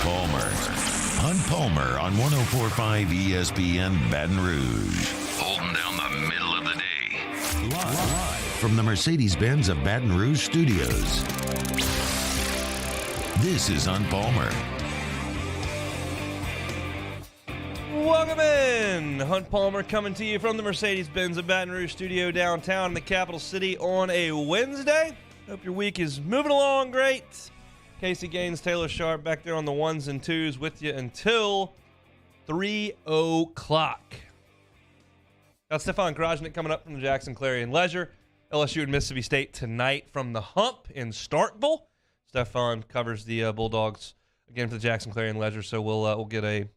Palmer. Hunt Palmer on 104.5 ESPN Baton Rouge. Holding down the middle of the day. Live from the Mercedes-Benz of Baton Rouge studios. This is Hunt Palmer. Welcome in. Hunt Palmer coming to you from the Mercedes-Benz of Baton Rouge studio downtown in the capital city on a Wednesday. Hope your week is moving along great. Casey Gaines, Taylor Sharp back there on the ones and twos with you until 3 o'clock. Got Stefan Krajisnik coming up from the Jackson Clarion Ledger. LSU and Mississippi State tonight from the Hump in Starkville. Stefan covers the Bulldogs again for the Jackson Clarion Ledger, so we'll get a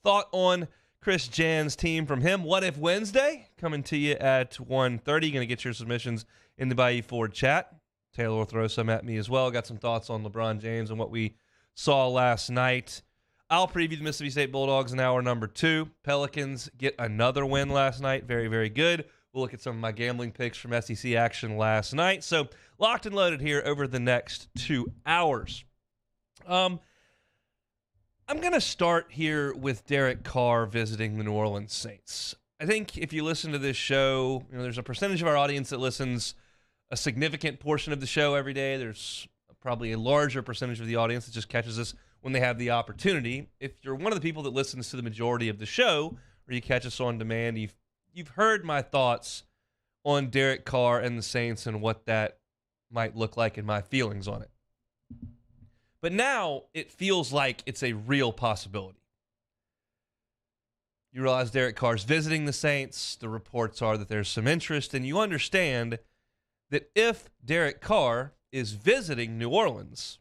thought on Chris Jan's team from him. What If Wednesday? Coming to you at 1:30. Going to get your submissions in the Bayou Ford chat. Taylor will throw some at me as well. Got some thoughts on LeBron James and what we saw last night. I'll preview the Mississippi State Bulldogs in hour number 2. Pelicans get another win last night. Very, very good. We'll look at some of my gambling picks from SEC action last night. So locked and loaded here over the next 2 hours. I'm going to start here with Derek Carr visiting the New Orleans Saints. I think if you listen to this show, there's a percentage of our audience that listens a significant portion of the show every day. There's probably a larger percentage of the audience that just catches us when they have the opportunity. If you're one of the people that listens to the majority of the show, or you catch us on demand, you've heard my thoughts on Derek Carr and the Saints and what that might look like and my feelings on it. But now it feels like it's a real possibility. You realize Derek Carr's visiting the Saints. The reports are that there's some interest, and you understand that if Derek Carr is visiting New Orleans,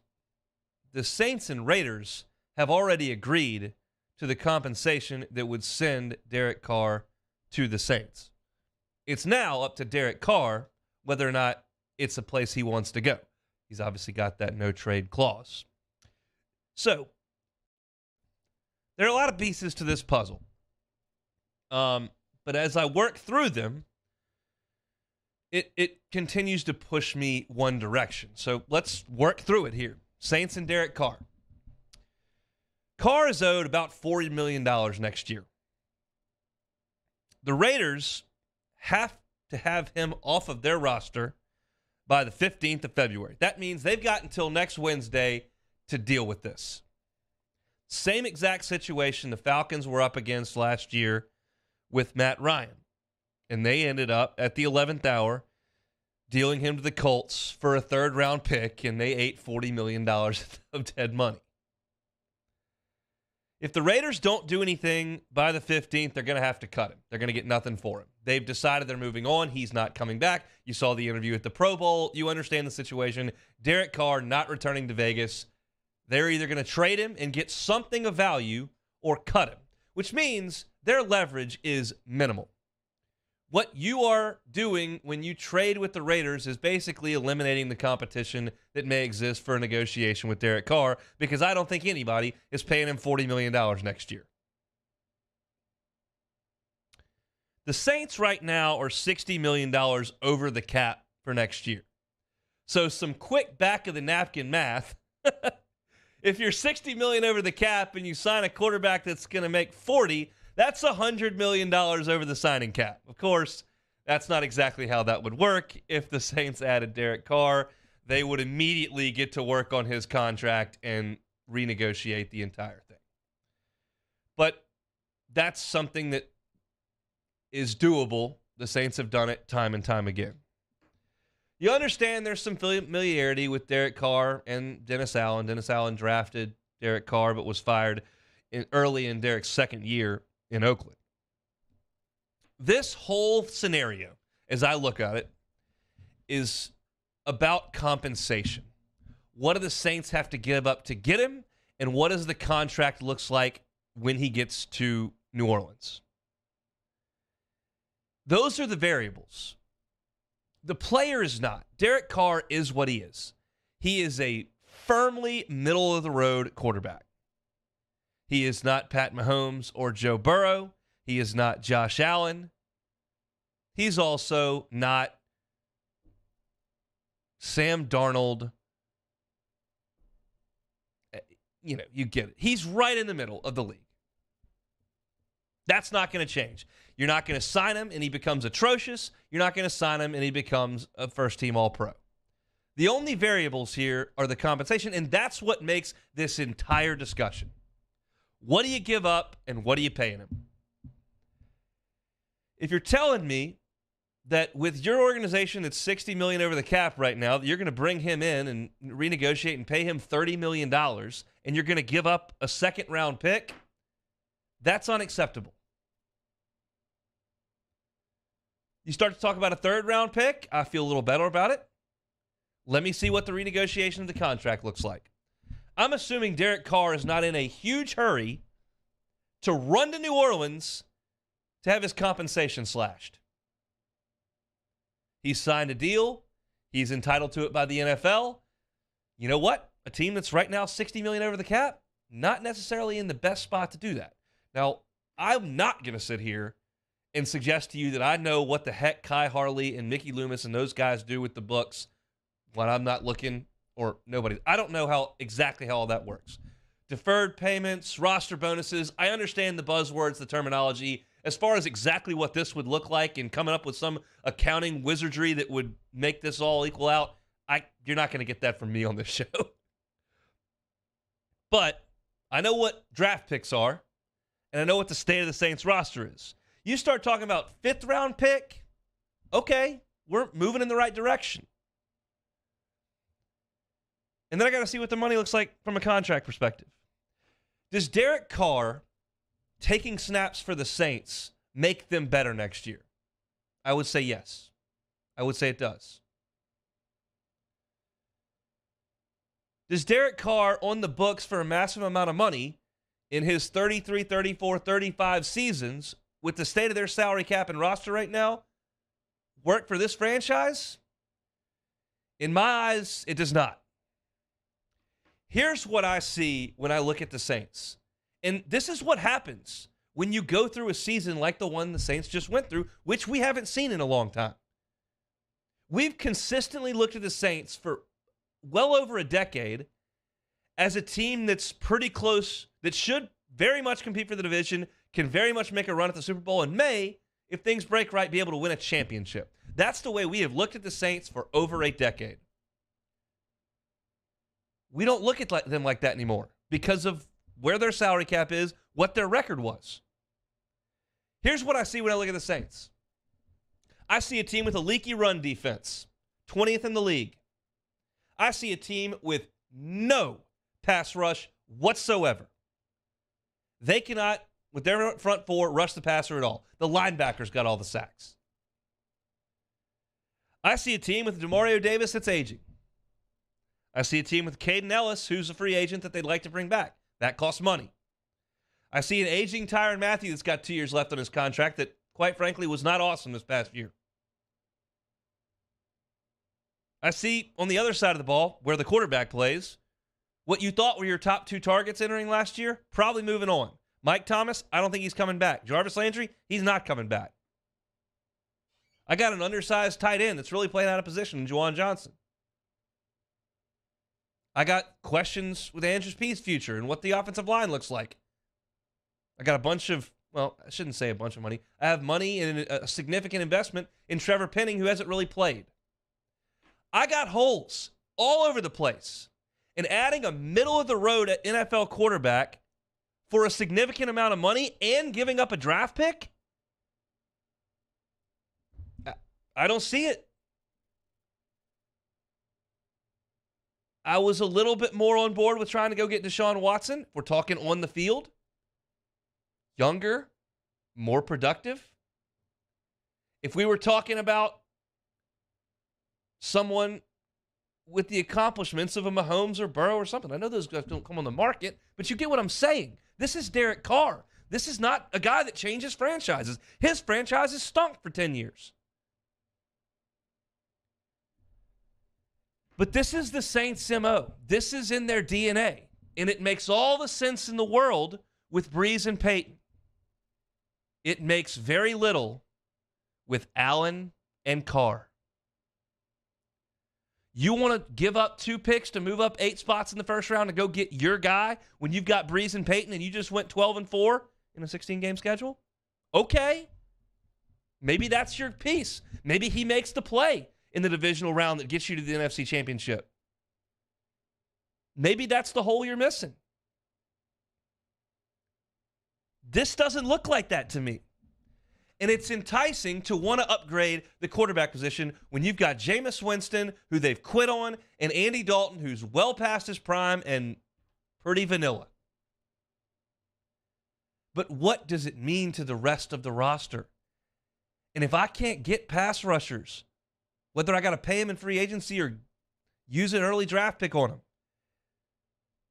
the Saints and Raiders have already agreed to the compensation that would send Derek Carr to the Saints. It's now up to Derek Carr whether or not it's a place he wants to go. He's obviously got that no-trade clause. So, there are a lot of pieces to this puzzle. But as I work through them, it continues to push me one direction. So let's work through it here. Saints and Derek Carr. Carr is owed about $40 million next year. The Raiders have to have him off of their roster by the 15th of February. That means they've got until next Wednesday to deal with this. Same exact situation the Falcons were up against last year with Matt Ryan. And they ended up at the 11th hour dealing him to the Colts for a third-round pick, and they ate $40 million of dead money. If the Raiders don't do anything by the 15th, they're going to have to cut him. They're going to get nothing for him. They've decided they're moving on. He's not coming back. You saw the interview at the Pro Bowl. You understand the situation. Derek Carr not returning to Vegas. They're either going to trade him and get something of value or cut him, which means their leverage is minimal. What you are doing when you trade with the Raiders is basically eliminating the competition that may exist for a negotiation with Derek Carr, because I don't think anybody is paying him $40 million next year. The Saints right now are $60 million over the cap for next year. So some quick back-of-the-napkin math. If you're $60 million over the cap and you sign a quarterback that's going to make $40, that's $100 million over the signing cap. Of course, that's not exactly how that would work. If the Saints added Derek Carr, they would immediately get to work on his contract and renegotiate the entire thing. But that's something that is doable. The Saints have done it time and time again. You understand there's some familiarity with Derek Carr and Dennis Allen. Dennis Allen drafted Derek Carr but was fired early in Derek's second year in Oakland. This whole scenario, as I look at it, is about compensation. What do the Saints have to give up to get him, and what does the contract looks like when he gets to New Orleans? Those are the variables. The player is not. Derek Carr is what he is. He is a firmly middle-of-the-road quarterback. He is not Pat Mahomes or Joe Burrow. He is not Josh Allen. He's also not Sam Darnold. you get it. He's right in the middle of the league. That's not going to change. You're not going to sign him and he becomes atrocious. You're not going to sign him and he becomes a first-team All-Pro. The only variables here are the compensation, and that's what makes this entire discussion. What do you give up and what are you paying him? If you're telling me that with your organization that's $60 million over the cap right now, that you're going to bring him in and renegotiate and pay him $30 million, and you're going to give up a second-round pick, that's unacceptable. You start to talk about a third-round pick, I feel a little better about it. Let me see what the renegotiation of the contract looks like. I'm assuming Derek Carr is not in a huge hurry to run to New Orleans to have his compensation slashed. He's signed a deal. He's entitled to it by the NFL. You know what? A team that's right now $60 million over the cap, not necessarily in the best spot to do that. Now, I'm not going to sit here and suggest to you that I know what the heck Kai Harley and Mickey Loomis and those guys do with the books when I'm not looking, or nobody. I don't know exactly how all that works. Deferred payments, roster bonuses. I understand the buzzwords, the terminology. As far as exactly what this would look like and coming up with some accounting wizardry that would make this all equal out, you're not going to get that from me on this show. But I know what draft picks are, and I know what the state of the Saints roster is. You start talking about fifth-round pick, okay, we're moving in the right direction. And then I got to see what the money looks like from a contract perspective. Does Derek Carr taking snaps for the Saints make them better next year? I would say yes. I would say it does. Does Derek Carr on the books for a massive amount of money in his 33, 34, 35 seasons with the state of their salary cap and roster right now work for this franchise? In my eyes, it does not. Here's what I see when I look at the Saints. And this is what happens when you go through a season like the one the Saints just went through, which we haven't seen in a long time. We've consistently looked at the Saints for well over a decade as a team that's pretty close, that should very much compete for the division, can very much make a run at the Super Bowl, and may, if things break right, be able to win a championship. That's the way we have looked at the Saints for over a decade. We don't look at them like that anymore because of where their salary cap is, what their record was. Here's what I see when I look at the Saints. I see a team with a leaky run defense, 20th in the league. I see a team with no pass rush whatsoever. They cannot, with their front four, rush the passer at all. The linebackers got all the sacks. I see a team with DeMario Davis that's aging. I see a team with Caden Ellis, who's a free agent that they'd like to bring back. That costs money. I see an aging Tyrann Mathieu that's got 2 years left on his contract that, quite frankly, was not awesome this past year. I see, on the other side of the ball, where the quarterback plays, what you thought were your top two targets entering last year, probably moving on. Mike Thomas, I don't think he's coming back. Jarvis Landry, he's not coming back. I got an undersized tight end that's really playing out of position in Juwan Johnson. I got questions with Andrews P's future and what the offensive line looks like. I got a bunch of, well, I shouldn't say a bunch of money. I have money and a significant investment in Trevor Penning, who hasn't really played. I got holes all over the place. And adding a middle-of-the-road NFL quarterback for a significant amount of money and giving up a draft pick? I don't see it. I was a little bit more on board with trying to go get Deshaun Watson. We're talking on the field. Younger, more productive. If we were talking about someone with the accomplishments of a Mahomes or Burrow or something, I know those guys don't come on the market, but you get what I'm saying. This is Derek Carr. This is not a guy that changes franchises. His franchise has stunk for 10 years. But this is the Saints' MO. This is in their DNA. And it makes all the sense in the world with Breeze and Peyton. It makes very little with Allen and Carr. You want to give up 2 picks to move up 8 spots in the first round to go get your guy when you've got Breeze and Peyton and you just went 12-4 in a 16-game schedule? Okay. Maybe that's your piece. Maybe he makes the play in the divisional round that gets you to the NFC Championship. Maybe that's the hole you're missing. This doesn't look like that to me. And it's enticing to want to upgrade the quarterback position when you've got Jameis Winston, who they've quit on, and Andy Dalton, who's well past his prime and pretty vanilla. But what does it mean to the rest of the roster? And if I can't get pass rushers, whether I got to pay them in free agency or use an early draft pick on them,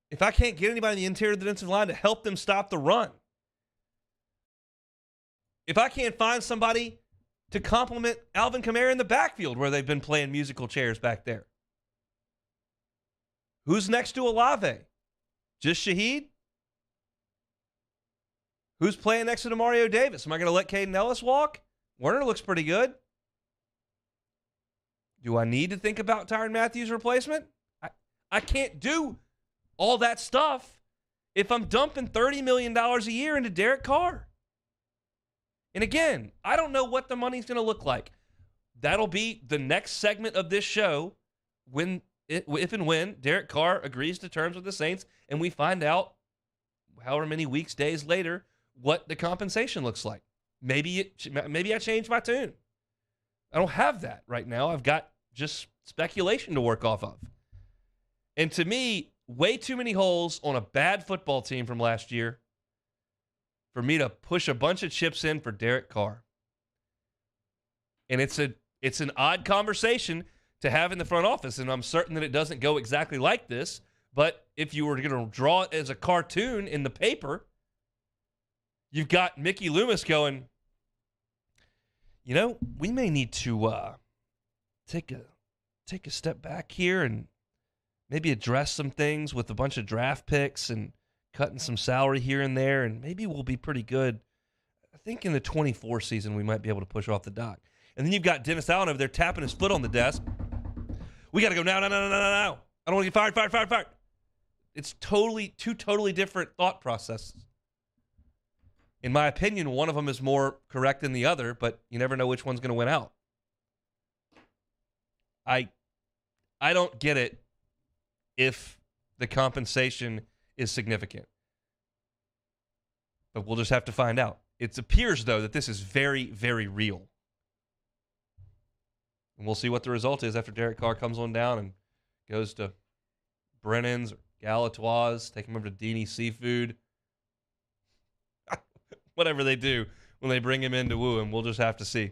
if I can't get anybody in the interior of the defensive line to help them stop the run, if I can't find somebody to complement Alvin Kamara in the backfield where they've been playing musical chairs back there, who's next to Olave? Just Shaheed? Who's playing next to Mario Davis? Am I going to let Caden Ellis walk? Werner looks pretty good. Do I need to think about Tyrann Mathieu' replacement? I can't do all that stuff if I'm dumping $30 million a year into Derek Carr. And again, I don't know what the money's going to look like. That'll be the next segment of this show if and when Derek Carr agrees to terms with the Saints and we find out however many weeks, days later, what the compensation looks like. Maybe I changed my tune. I don't have that right now. I've got just speculation to work off of. And to me, way too many holes on a bad football team from last year for me to push a bunch of chips in for Derek Carr. And it's an odd conversation to have in the front office, and I'm certain that it doesn't go exactly like this, but if you were going to draw it as a cartoon in the paper, you've got Mickey Loomis going, we may need to take a step back here and maybe address some things with a bunch of draft picks and cutting some salary here and there, and maybe we'll be pretty good. I think in the 24 season, we might be able to push off the dock. And then you've got Dennis Allen over there tapping his foot on the desk. We got to go now. I don't want to get fired. It's two totally different thought processes. In my opinion, one of them is more correct than the other, but you never know which one's going to win out. I don't get it if the compensation is significant. But we'll just have to find out. It appears, though, that this is very, very real. And we'll see what the result is after Derek Carr comes on down and goes to Brennan's or Galatoire's, take him over to Dini Seafood. Whatever they do when they bring him in to woo him, we'll just have to see.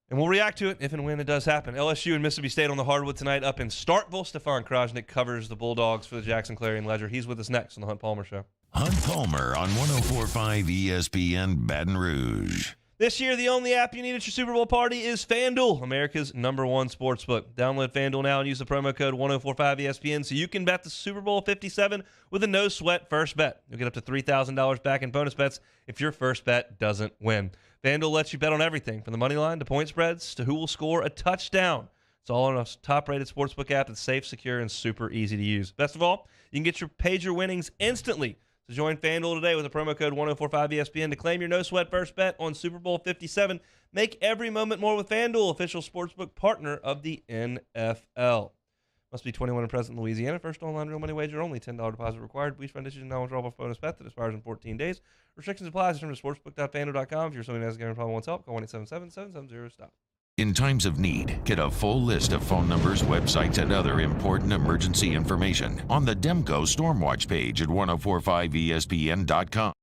And we'll react to it if and when it does happen. LSU and Mississippi State on the hardwood tonight up in Starkville. Stefan Krajisnik covers the Bulldogs for the Jackson Clarion Ledger. He's with us next on the Hunt Palmer Show. Hunt Palmer on 104.5 ESPN Baton Rouge. This year, the only app you need at your Super Bowl party is FanDuel, America's #1 sportsbook. Download FanDuel now and use the promo code 1045ESPN so you can bet the Super Bowl 57 with a no-sweat first bet. You'll get up to $3,000 back in bonus bets if your first bet doesn't win. FanDuel lets you bet on everything from the money line to point spreads to who will score a touchdown. It's all on a top-rated sportsbook app that's safe, secure, and super easy to use. Best of all, you can get your pager winnings instantly. So join FanDuel today with the promo code 1045ESPN to claim your no-sweat first bet on Super Bowl 57. Make every moment more with FanDuel, official sportsbook partner of the NFL. Must be 21 and present in Louisiana. First online real money wager only. $10 deposit required. Each fund issued a non-withdrawable bonus bet that expires in 14 days. Restrictions apply. Terms to sportsbook.fanduel.com. If you're somebody who has a gambling problem wants help, call 1-877-770-STOP. In times of need, get a full list of phone numbers, websites, and other important emergency information on the Demco Stormwatch page at 1045ESPN.com.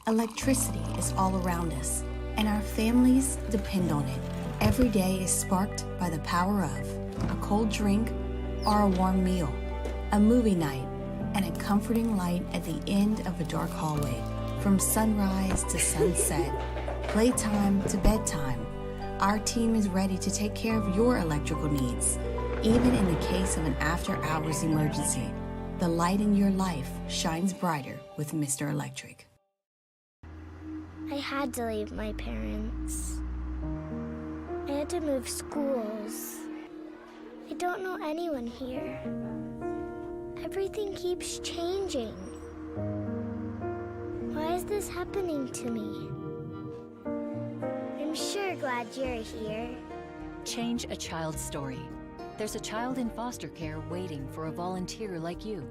Electricity is all around us, and our families depend on it. Every day is sparked by the power of a cold drink or a warm meal, a movie night, and a comforting light at the end of a dark hallway. From sunrise to sunset, playtime to bedtime, our team is ready to take care of your electrical needs. Even in the case of an after-hours emergency, the light in your life shines brighter with Mr. Electric. I had to leave my parents. I had to move schools. I don't know anyone here. Everything keeps changing. Why is this happening to me? I'm sure glad you're here. Change a child's story. There's a child in foster care waiting for a volunteer like you.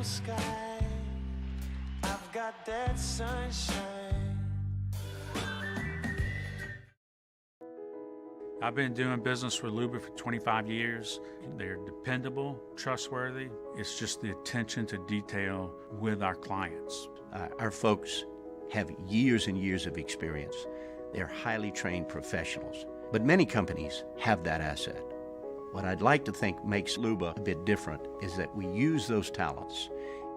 Sky, I've got that sunshine. I've been doing business with Luba for 25 years. They're dependable, trustworthy. It's just the attention to detail with our clients. Our folks have years and years of experience. They're highly trained professionals, but many companies have that asset. What I'd like to think makes Luba a bit different is that we use those talents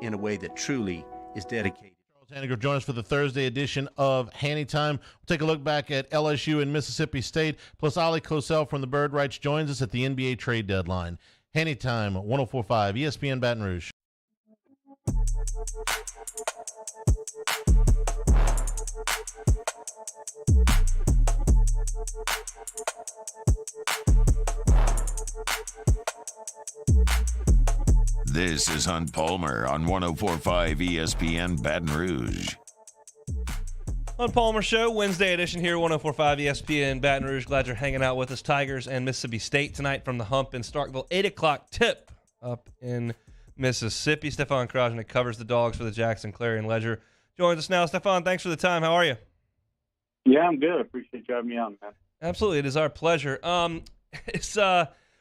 in a way that truly is dedicated. Charles Hanniger join us for the Thursday edition of Hanny Time. We'll take a look back at LSU and Mississippi State, plus Ali Cosell from the Bird Rights joins us at the NBA trade deadline. Hanny Time, 104.5 ESPN Baton Rouge. This is Hunt Palmer on 104.5 ESPN Baton Rouge. Hunt Palmer Show, Wednesday edition here, 104.5 ESPN Baton Rouge. Glad you're hanging out with us. Tigers and Mississippi State tonight from the Hump in Starkville. 8 o'clock tip up in Mississippi. Stefan Krajisnik covers the Dogs for the Jackson Clarion Ledger. Joins us now. Stefan, thanks for the time. How are you? Yeah, I'm good. I appreciate you having me on, man. Absolutely. It is our pleasure.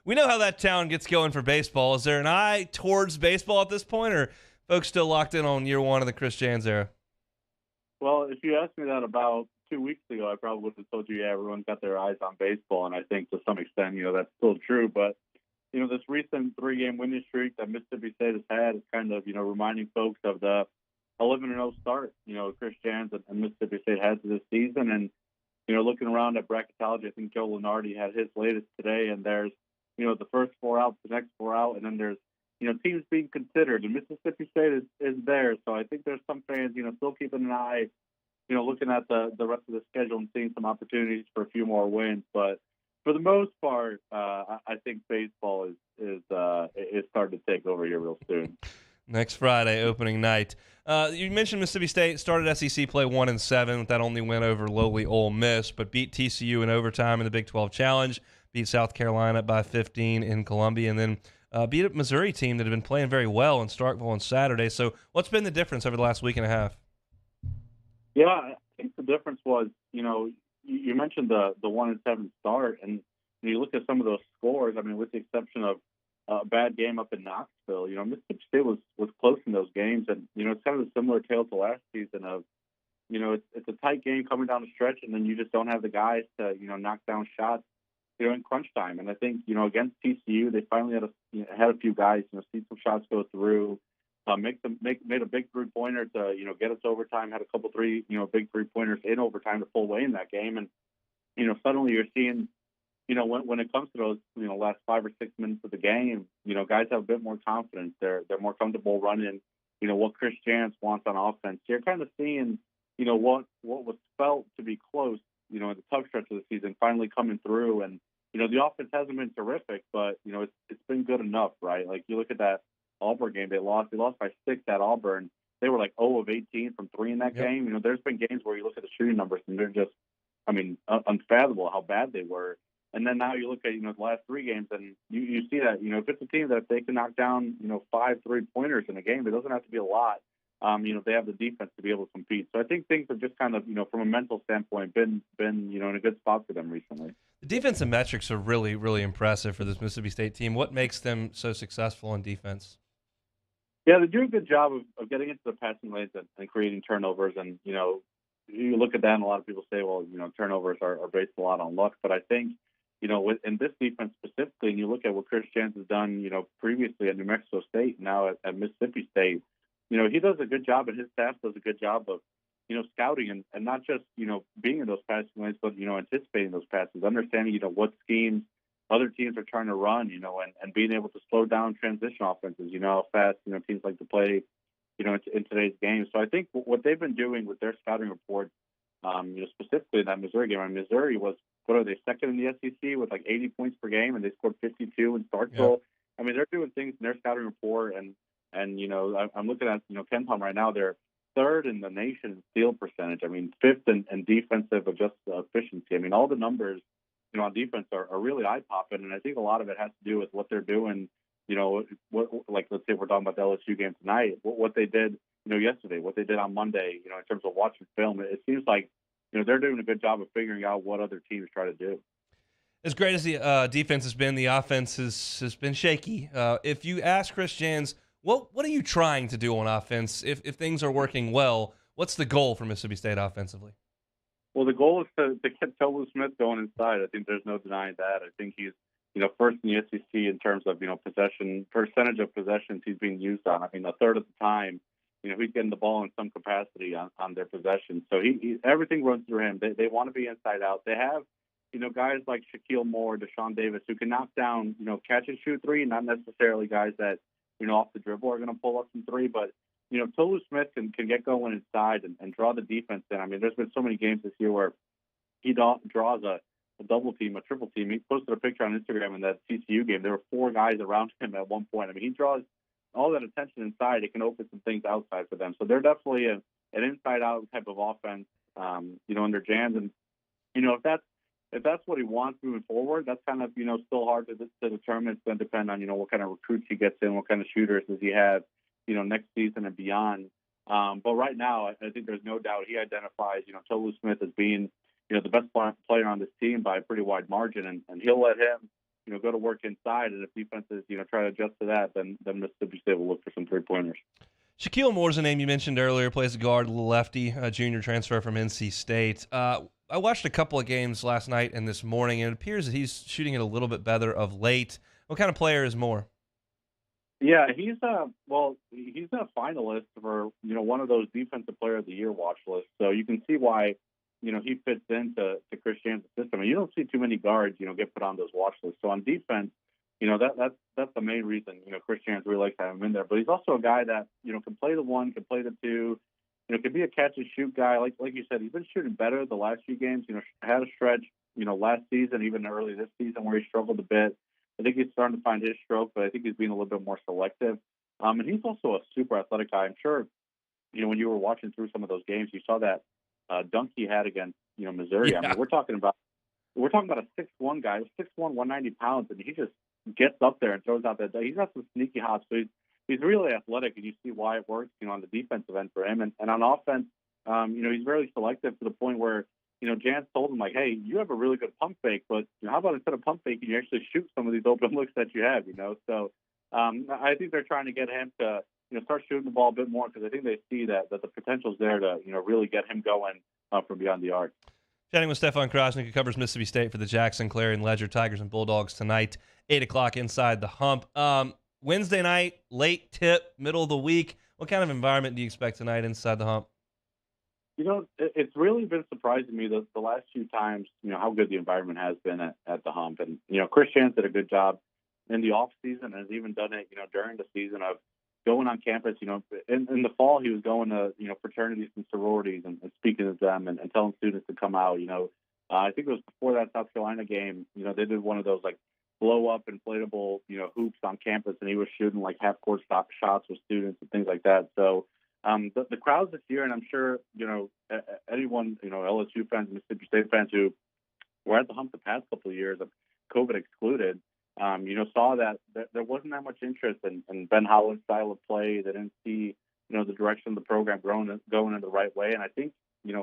We know how that town gets going for baseball. Is there an eye towards baseball at this point, or folks still locked in on year one of the Chris Jans era? Well, if you asked me that about 2 weeks ago, I probably would have told you, yeah, everyone's got their eyes on baseball, and I think to some extent, that's still true. But, this recent 3-game winning streak that Mississippi State has had is kind of, reminding folks of the 11-0 start, Chris Jans and Mississippi State had to this season. And, looking around at bracketology, I think Joe Lenardi had his latest today, and there's, the first 4 out, the next 4 out, and then there's, teams being considered, and Mississippi State is there. So I think there's some fans, still keeping an eye, looking at the rest of the schedule and seeing some opportunities for a few more wins. But for the most part, I think baseball is starting to take over here real soon. Next Friday, opening night. You mentioned Mississippi State started SEC play 1-7 with that only win over lowly Ole Miss, but beat TCU in overtime in the Big 12 Challenge, beat South Carolina by 15 in Columbia, and then beat a Missouri team that had been playing very well in Starkville on Saturday. So what's been the difference over the last week and a half? Yeah, I think the difference was, you mentioned the 1-7 start, and when you look at some of those scores, I mean, with the exception of a bad game up in Knoxville, Mississippi State was close in those games, and, it's kind of a similar tale to last season of, it's a tight game coming down the stretch, and then you just don't have the guys to, knock down shots, in crunch time. And I think, against TCU, they finally had a few guys, see some shots go through, made a big three-pointer to, get us to overtime, had a couple big three-pointers in overtime to pull away in that game. And, suddenly you're seeing, when it comes to those, last 5 or 6 minutes of the game, guys have a bit more confidence. They're more comfortable running, what Chris Jans wants on offense. You're kind of seeing, what was felt to be close, in the tough stretch of the season finally coming through. And, the offense hasn't been terrific, but, it's been good enough, right? Like you look at that Auburn game, they lost by 6 at Auburn. They were like 0 of 18 from 3 in that game. There's been games where you look at the shooting numbers and they're just, unfathomable how bad they were. And then now you look at, the last 3 games and you see that, if it's a team that if they can knock down, 5 3-pointers in a game, it doesn't have to be a lot. They have the defense to be able to compete. So I think things have just kind of, from a mental standpoint, been in a good spot for them recently. The defensive metrics are really, really impressive for this Mississippi State team. What makes them so successful on defense? Yeah, they do a good job of getting into the passing lanes and creating turnovers. And, you look at that and a lot of people say, well, turnovers are based a lot on luck. But I think, in this defense specifically, and you look at what Chris Jans has done, previously at New Mexico State, now at Mississippi State, he does a good job and his staff does a good job of, scouting and not just, being in those passing lanes, but, anticipating those passes, understanding, what schemes other teams are trying to run, and being able to slow down transition offenses, how fast, teams like to play, in today's game. So I think what they've been doing with their scouting report, specifically in that Missouri game, Missouri was, what are they, second in the SEC with like 80 points per game, and they scored 52 in Starkville. Yeah. They're doing things in their scouting report, and I'm looking at, KenPom right now, they're third in the nation in steal percentage. Fifth in defensive adjusted efficiency. All the numbers, on defense are really eye-popping, and I think a lot of it has to do with what they're doing, like let's say we're talking about the LSU game tonight, what they did, yesterday, what they did on Monday, in terms of watching film. It seems like, they're doing a good job of figuring out what other teams try to do. As great as the defense has been, the offense has been shaky. If you ask Chris Jans, what are you trying to do on offense? If things are working well, what's the goal for Mississippi State offensively? Well, the goal is to get Tolu Smith going inside. I think there's no denying that. I think he's, first in the SEC in terms of, percentage of possessions he's being used on. A third of the time, he's getting the ball in some capacity on their possession. So he everything runs through him. They want to be inside out. They have, guys like Shaquille Moore, Deshaun Davis, who can knock down, catch and shoot three, not necessarily guys that, off the dribble are going to pull up some three, but Tolu Smith can get going inside and draw the defense in. There's been so many games this year where he draws a double team, a triple team. He posted a picture on Instagram in that TCU game. There were 4 guys around him at one point. He draws all that attention inside. It can open some things outside for them. So they're definitely an inside-out type of offense, under Jans. And, if that's what he wants moving forward, that's kind of, still hard to determine. It's going to depend on, what kind of recruits he gets in, what kind of shooters does he have, next season and beyond. But right now, I think there's no doubt he identifies, Tolu Smith as being, the best player on this team by a pretty wide margin, and he'll let him, go to work inside. And if defenses, try to adjust to that, then Mississippi State will look for some 3-pointers. Shaquille Moore's a name you mentioned earlier, plays a guard, a little lefty, a junior transfer from NC State. I watched a couple of games last night and this morning, and it appears that he's shooting it a little bit better of late. What kind of player is Moore? Yeah, he's a finalist for, one of those Defensive Player of the Year watch lists. So you can see why, he fits into Chris Jans' system. And you don't see too many guards, get put on those watch lists. So on defense, that's the main reason, Chris Jans really likes to have him in there. But he's also a guy that, can play the 1, can play the 2, could be a catch and shoot guy. Like you said, he's been shooting better the last few games. Had a stretch, last season, even early this season where he struggled a bit. I think he's starting to find his stroke, but I think he's being a little bit more selective. And he's also a super athletic guy. I'm sure, when you were watching through some of those games, you saw that dunk he had against, Missouri. Yeah. We're talking about a 6'1" guy, 6'1", 190 pounds, and he just gets up there and throws out that. He's got some sneaky hops. So he's really athletic, and you see why it works, on the defensive end for him. And on offense, he's very selective to the point where, Jans told him, like, hey, you have a really good pump fake, but how about instead of pump faking, you actually shoot some of these open looks that you have, So I think they're trying to get him to, start shooting the ball a bit more, because I think they see that the potential's there to, really get him going from beyond the arc. Chatting with Stefan Krajisnik, who covers Mississippi State for the Jackson, Clarion Ledger, Tigers, and Bulldogs tonight, 8 o'clock inside the Hump. Wednesday night, late tip, middle of the week. What kind of environment do you expect tonight inside the Hump? It's really been surprising me the last few times, how good the environment has been at the Hump. And, Chris Chance did a good job in the off season and has even done it, during the season of going on campus. In the fall, he was going to, fraternities and sororities and speaking to them and telling students to come out. I think it was before that South Carolina game, they did one of those like blow up inflatable, hoops on campus, and he was shooting like half court stop shots with students and things like that. So the crowds this year, and I'm sure, anyone, LSU fans, Mississippi State fans who were at the Hump the past couple of years, of COVID excluded, saw that there wasn't that much interest in Ben Howland's style of play. They didn't see, the direction of the program going in the right way. And I think,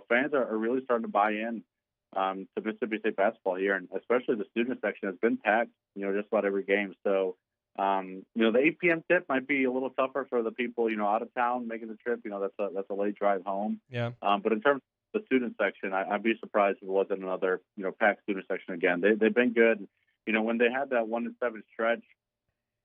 fans are really starting to buy in to Mississippi State basketball here, and especially the student section has been packed, just about every game. So, the 8 p.m. tip might be a little tougher for the people, out of town making the trip. That's a late drive home. Yeah. But in terms of the student section, I'd be surprised if it wasn't another, packed student section again. They've been good. When they had that 1-7 stretch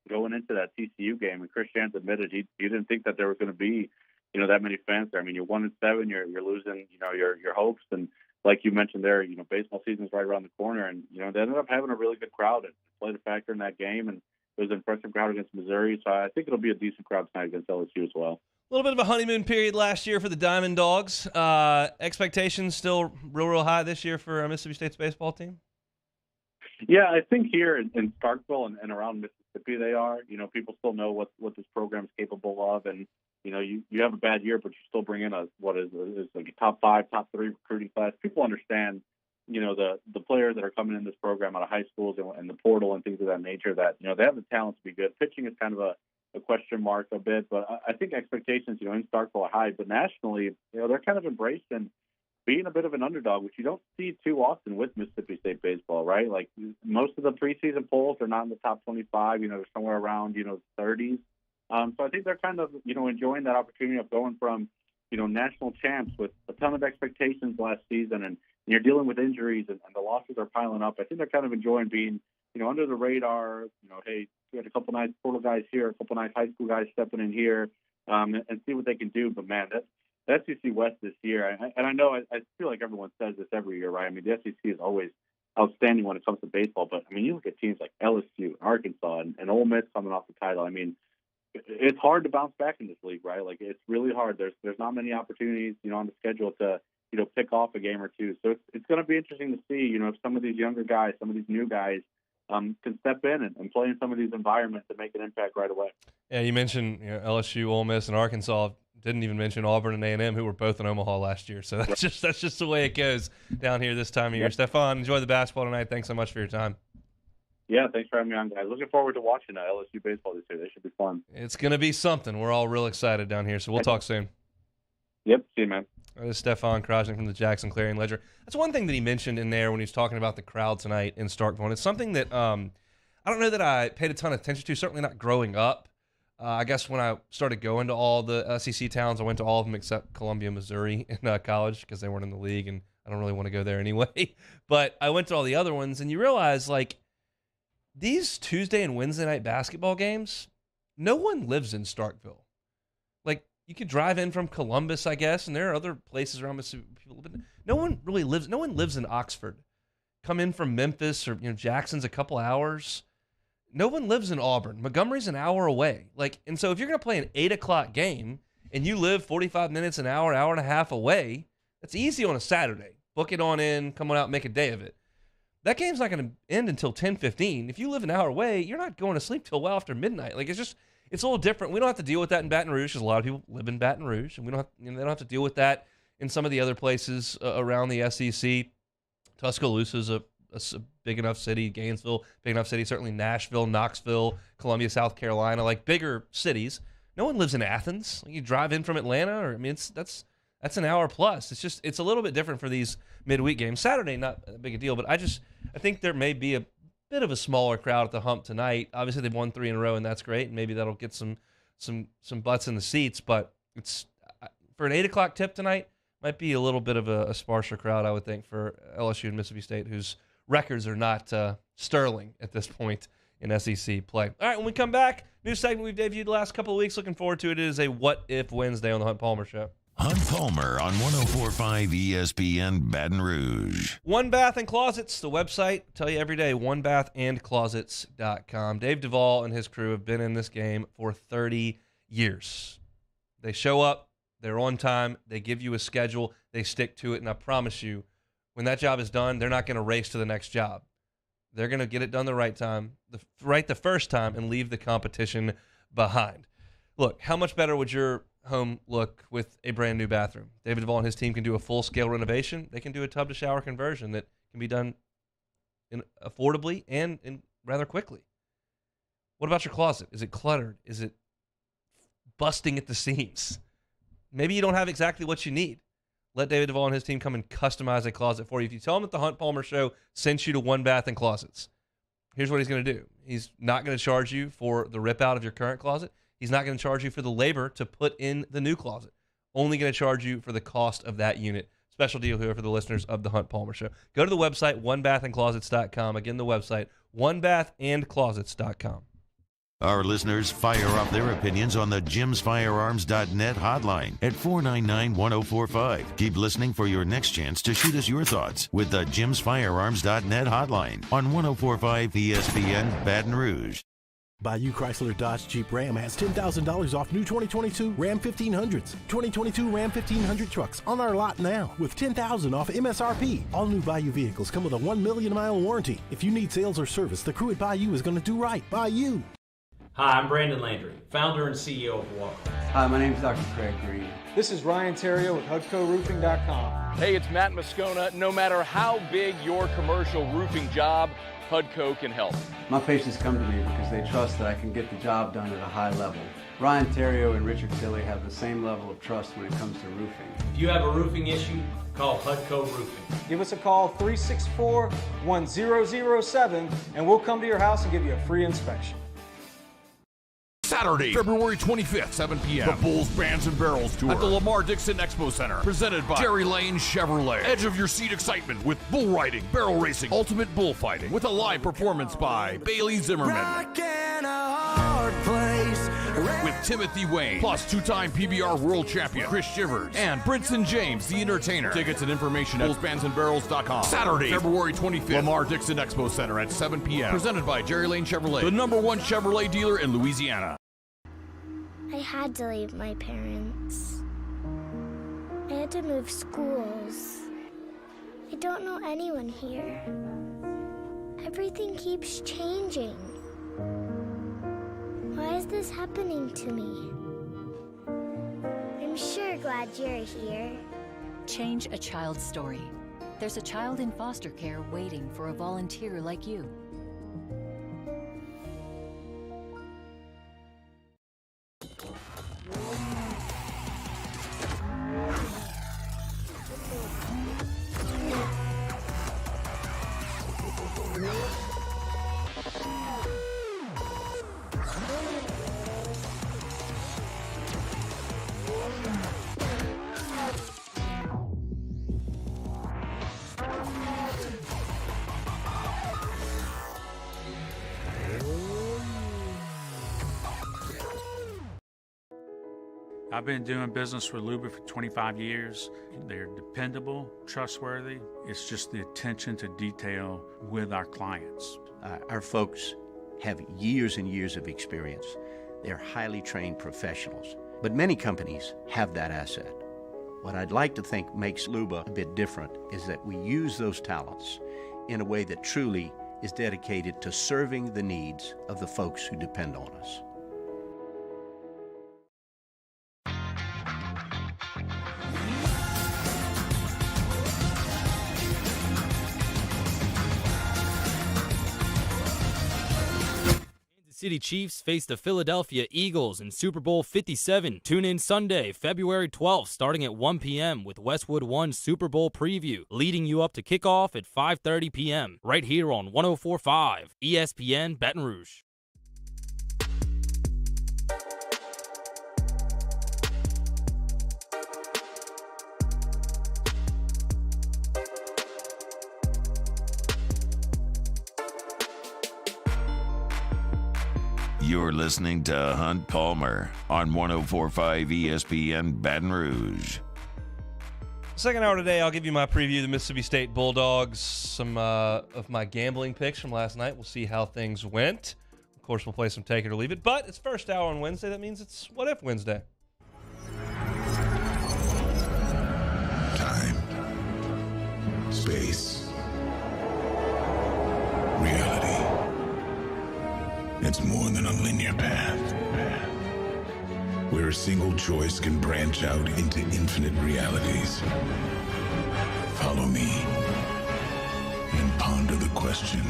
going into that TCU game, and Chris Chance admitted he didn't think that there was going to be, that many fans there. I mean, you're 1-7, you're losing, your hopes, and like you mentioned there, baseball season's right around the corner, and they ended up having a really good crowd. It played a factor in that game, and it was an impressive crowd against Missouri. So I think it'll be a decent crowd tonight against LSU as well. A little bit of a honeymoon period last year for the Diamond Dogs. Expectations still real high this year for Mississippi State's baseball team? Yeah, I think here in Starkville and around Mississippi they are. People still know what this program's capable of, and you have a bad year, but you still bring in what is like a top 5, top 3 recruiting class. People understand, the players that are coming in this program out of high schools and the portal and things of that nature, that they have the talent to be good. Pitching is kind of a question mark a bit, but I think expectations, in Starkville are high. But nationally, they're kind of embracing being a bit of an underdog, which you don't see too often with Mississippi State baseball, right? Like most of the preseason polls are not in the top 25, they're somewhere around, 30s. So I think they're kind of, enjoying that opportunity of going from, national champs with a ton of expectations last season, and you're dealing with injuries and the losses are piling up. I think they're kind of enjoying being, under the radar, hey, we had a couple nice portal guys here, a couple nice high school guys stepping in here, and see what they can do. But man, the SEC West this year, and I know I feel like everyone says this every year, right? I mean, the SEC is always outstanding when it comes to baseball, but I mean, you look at teams like LSU, Arkansas, and Ole Miss coming off the title. I mean, it's hard to bounce back in this league, right? Like it's really hard. There's not many opportunities, on the schedule to, pick off a game or two. So it's going to be interesting to see, if some of these younger guys, some of these new guys, can step in and play in some of these environments and make an impact right away. Yeah, you mentioned LSU, Ole Miss, and Arkansas. Didn't even mention Auburn and A&M, who were both in Omaha last year. So that's just the way it goes down here this time of year. Stefan, enjoy the basketball tonight. Thanks so much for your time. Yeah, thanks for having me on, guys. Looking forward to watching LSU baseball this year. They should be fun. It's going to be something. We're all real excited down here, so we'll talk soon. Yep, see you, man. This is Stefan Krajisnik from the Jackson Clarion Ledger. That's one thing that he mentioned in there when he was talking about the crowd tonight in Starkville. And it's something that I don't know that I paid a ton of attention to, certainly not growing up. I guess when I started going to all the SEC towns, I went to all of them except Columbia, Missouri in college because they weren't in the league, and I don't really want to go there anyway. But I went to all the other ones, and you realize, like, these Tuesday and Wednesday night basketball games, no one lives in Starkville. Like, you could drive in from Columbus, I guess, and there are other places around Mississippi people, but no one lives in Oxford. Come in from Memphis or Jackson's a couple hours. No one lives in Auburn. Montgomery's an hour away. And so if you're going to play an 8 o'clock game and you live 45 minutes, an hour and a half away, that's easy on a Saturday. Book it on in, come on out, make a day of it. That game's not going to end until 10:15. If you live an hour away, you're not going to sleep till well after midnight. It's a little different. We don't have to deal with that in Baton Rouge because a lot of people live in Baton Rouge, and they don't have to deal with that in some of the other places around the SEC. Tuscaloosa's a big enough city. Gainesville, big enough city. Certainly Nashville, Knoxville, Columbia, South Carolina, like bigger cities. No one lives in Athens. You drive in from Atlanta, that's an hour plus. It's a little bit different for these midweek games. Saturday, not a big a deal, but I think there may be a bit of a smaller crowd at the Hump tonight. Obviously, they've won 3 in a row, and that's great. And maybe that'll get some butts in the seats. But it's for an 8 o'clock tip tonight, might be a little bit of a sparser crowd, I would think, for LSU and Mississippi State, whose records are not sterling at this point in SEC play. All right, when we come back, new segment we've debuted the last couple of weeks. Looking forward to it. It is a What If Wednesday on the Hunt Palmer Show. Hunt Palmer on 104.5 ESPN Baton Rouge. One Bath and Closets, the website. Tell you every day, onebathandclosets.com. Dave Duvall and his crew have been in this game for 30 years. They show up, they're on time, they give you a schedule, they stick to it, and I promise you, when that job is done, they're not going to race to the next job. They're going to get it done the right time, the first time, and leave the competition behind. Look, how much better would your home look with a brand new bathroom? David Duvall and his team can do a full-scale renovation. They can do a tub-to-shower conversion that can be done affordably and rather quickly. What about your closet? Is it cluttered? Is it busting at the seams? Maybe you don't have exactly what you need. Let David Duvall and his team come and customize a closet for you. If you tell him that the Hunt Palmer Show sent you to One Bath and Closets, here's what he's going to do. He's not going to charge you for the rip out of your current closet. He's not going to charge you for the labor to put in the new closet. Only going to charge you for the cost of that unit. Special deal here for the listeners of the Hunt Palmer Show. Go to the website, onebathandclosets.com. Again, the website, onebathandclosets.com. Our listeners fire off their opinions on the jimsfirearms.net hotline at 499-1045. Keep listening for your next chance to shoot us your thoughts with the jimsfirearms.net hotline on 104.5 ESPN Baton Rouge. Bayou Chrysler Dodge Jeep Ram has $10,000 off new 2022 Ram 1500s. 2022 Ram 1500 trucks on our lot now with $10,000 off MSRP. All new Bayou vehicles come with a 1 million mile warranty. If you need sales or service, the crew at Bayou is going to do right by you. Hi, I'm Brandon Landry, founder and CEO of Walker. Hi, my name is Dr. Craig Green. This is Ryan Terrio with HUDCORoofing.com. Hey, it's Matt Moscona. No matter how big your commercial roofing job, HUDCO can help. My patients come to me because they trust that I can get the job done at a high level. Ryan Terrio and Richard Tilley have the same level of trust when it comes to roofing. If you have a roofing issue, call HUDCO Roofing. Give us a call, 364-1007, and we'll come to your house and give you a free inspection. Saturday, February 25th, 7 p.m. The Bulls, Bands, and Barrels Tour at the Lamar Dixon Expo Center. Presented by Jerry Lane Chevrolet. Edge of your seat excitement with bull riding, barrel racing, ultimate bullfighting. With a live performance by Bailey Zimmerman. With Timothy Wayne. Plus two-time PBR world champion Chris Shivers. And Brinson James, the entertainer. Tickets and information at bullsbandsandbarrels.com. Saturday, February 25th. Lamar Dixon Expo Center at 7 p.m. Presented by Jerry Lane Chevrolet. The #1 Chevrolet dealer in Louisiana. I had to leave my parents. I had to move schools. I don't know anyone here. Everything keeps changing. Why is this happening to me? I'm sure glad you're here. Change a child's story. There's a child in foster care waiting for a volunteer like you. I've been doing business with Luba for 25 years. They're dependable, trustworthy. It's just the attention to detail with our clients. Our folks have years and years of experience. They're highly trained professionals. But many companies have that asset. What I'd like to think makes Luba a bit different is that we use those talents in a way that truly is dedicated to serving the needs of the folks who depend on us. City Chiefs face the Philadelphia Eagles in Super Bowl 57. Tune in Sunday, February 12th, starting at 1 p.m. with Westwood One Super Bowl preview, leading you up to kickoff at 5:30 p.m. right here on 104.5 ESPN Baton Rouge. You're listening to Hunt Palmer on 104.5 ESPN Baton Rouge. Second hour today, I'll give you my preview of the Mississippi State Bulldogs, some of my gambling picks from last night. We'll see how things went. Of course, we'll play some Take It or Leave It, but it's first hour on Wednesday. That means it's What If Wednesday. Time, space, reality. It's more than a linear path. Where a single choice can branch out into infinite realities. Follow me and ponder the question,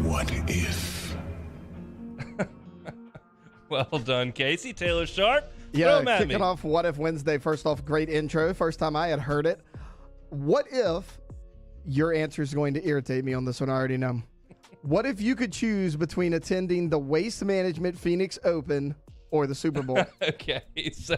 what if? Well done, Casey. Taylor Sharp. Yeah, kicking off What If Wednesday. First off, great intro. First time I had heard it. What if, your answer is going to irritate me on this one, I already know. What if you could choose between attending the Waste Management Phoenix Open or the Super Bowl? Okay, so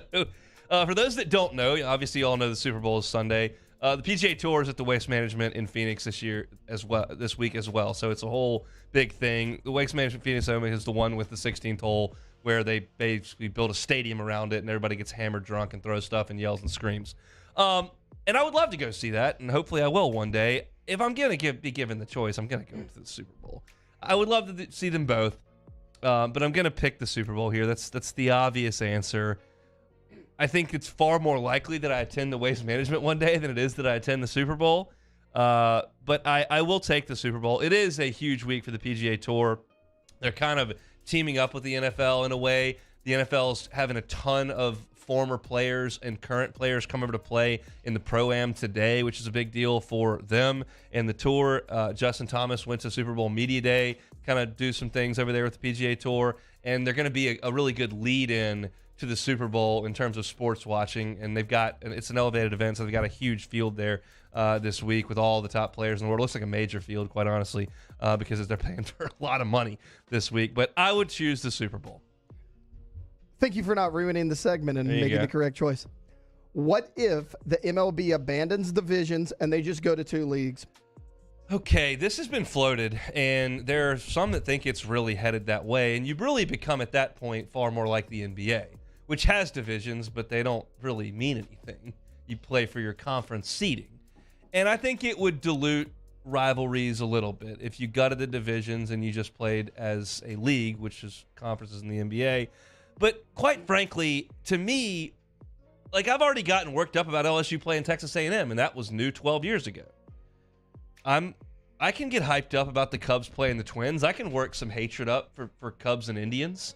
for those that don't know, obviously you all know the Super Bowl is Sunday. The PGA Tour is at the Waste Management in Phoenix this week as well. So it's a whole big thing. The Waste Management Phoenix Open is the one with the 16th hole where they basically build a stadium around it and everybody gets hammered drunk and throws stuff and yells and screams. And I would love to go see that, and hopefully I will one day. If I'm going to be given the choice, I'm going to go to the Super Bowl. I would love to see them both, but I'm going to pick the Super Bowl here. That's the obvious answer. I think it's far more likely that I attend the Waste Management one day than it is that I attend the Super Bowl. But I will take the Super Bowl. It is a huge week for the PGA Tour. They're kind of teaming up with the NFL in a way. The NFL's having a ton of former players and current players come over to play in the Pro-Am today, which is a big deal for them and the Tour. Justin Thomas went to Super Bowl Media Day, kind of do some things over there with the PGA Tour, and they're going to be a really good lead-in to the Super Bowl in terms of sports watching, and it's an elevated event, so they've got a huge field there this week with all the top players in the world. It looks like a major field, quite honestly, because they're paying for a lot of money this week, but I would choose the Super Bowl. Thank you for not ruining the segment and making the correct choice. What if the MLB abandons divisions and they just go to 2 leagues? Okay, this has been floated, and there are some that think it's really headed that way, and you really become at that point far more like the NBA, which has divisions, but they don't really mean anything. You play for your conference seeding. And I think it would dilute rivalries a little bit if you gutted the divisions and you just played as a league, which is conferences in the NBA. But quite frankly, to me, like I've already gotten worked up about LSU playing Texas A&M, and that was new 12 years ago. I can get hyped up about the Cubs playing the Twins. I can work some hatred up for Cubs and Indians.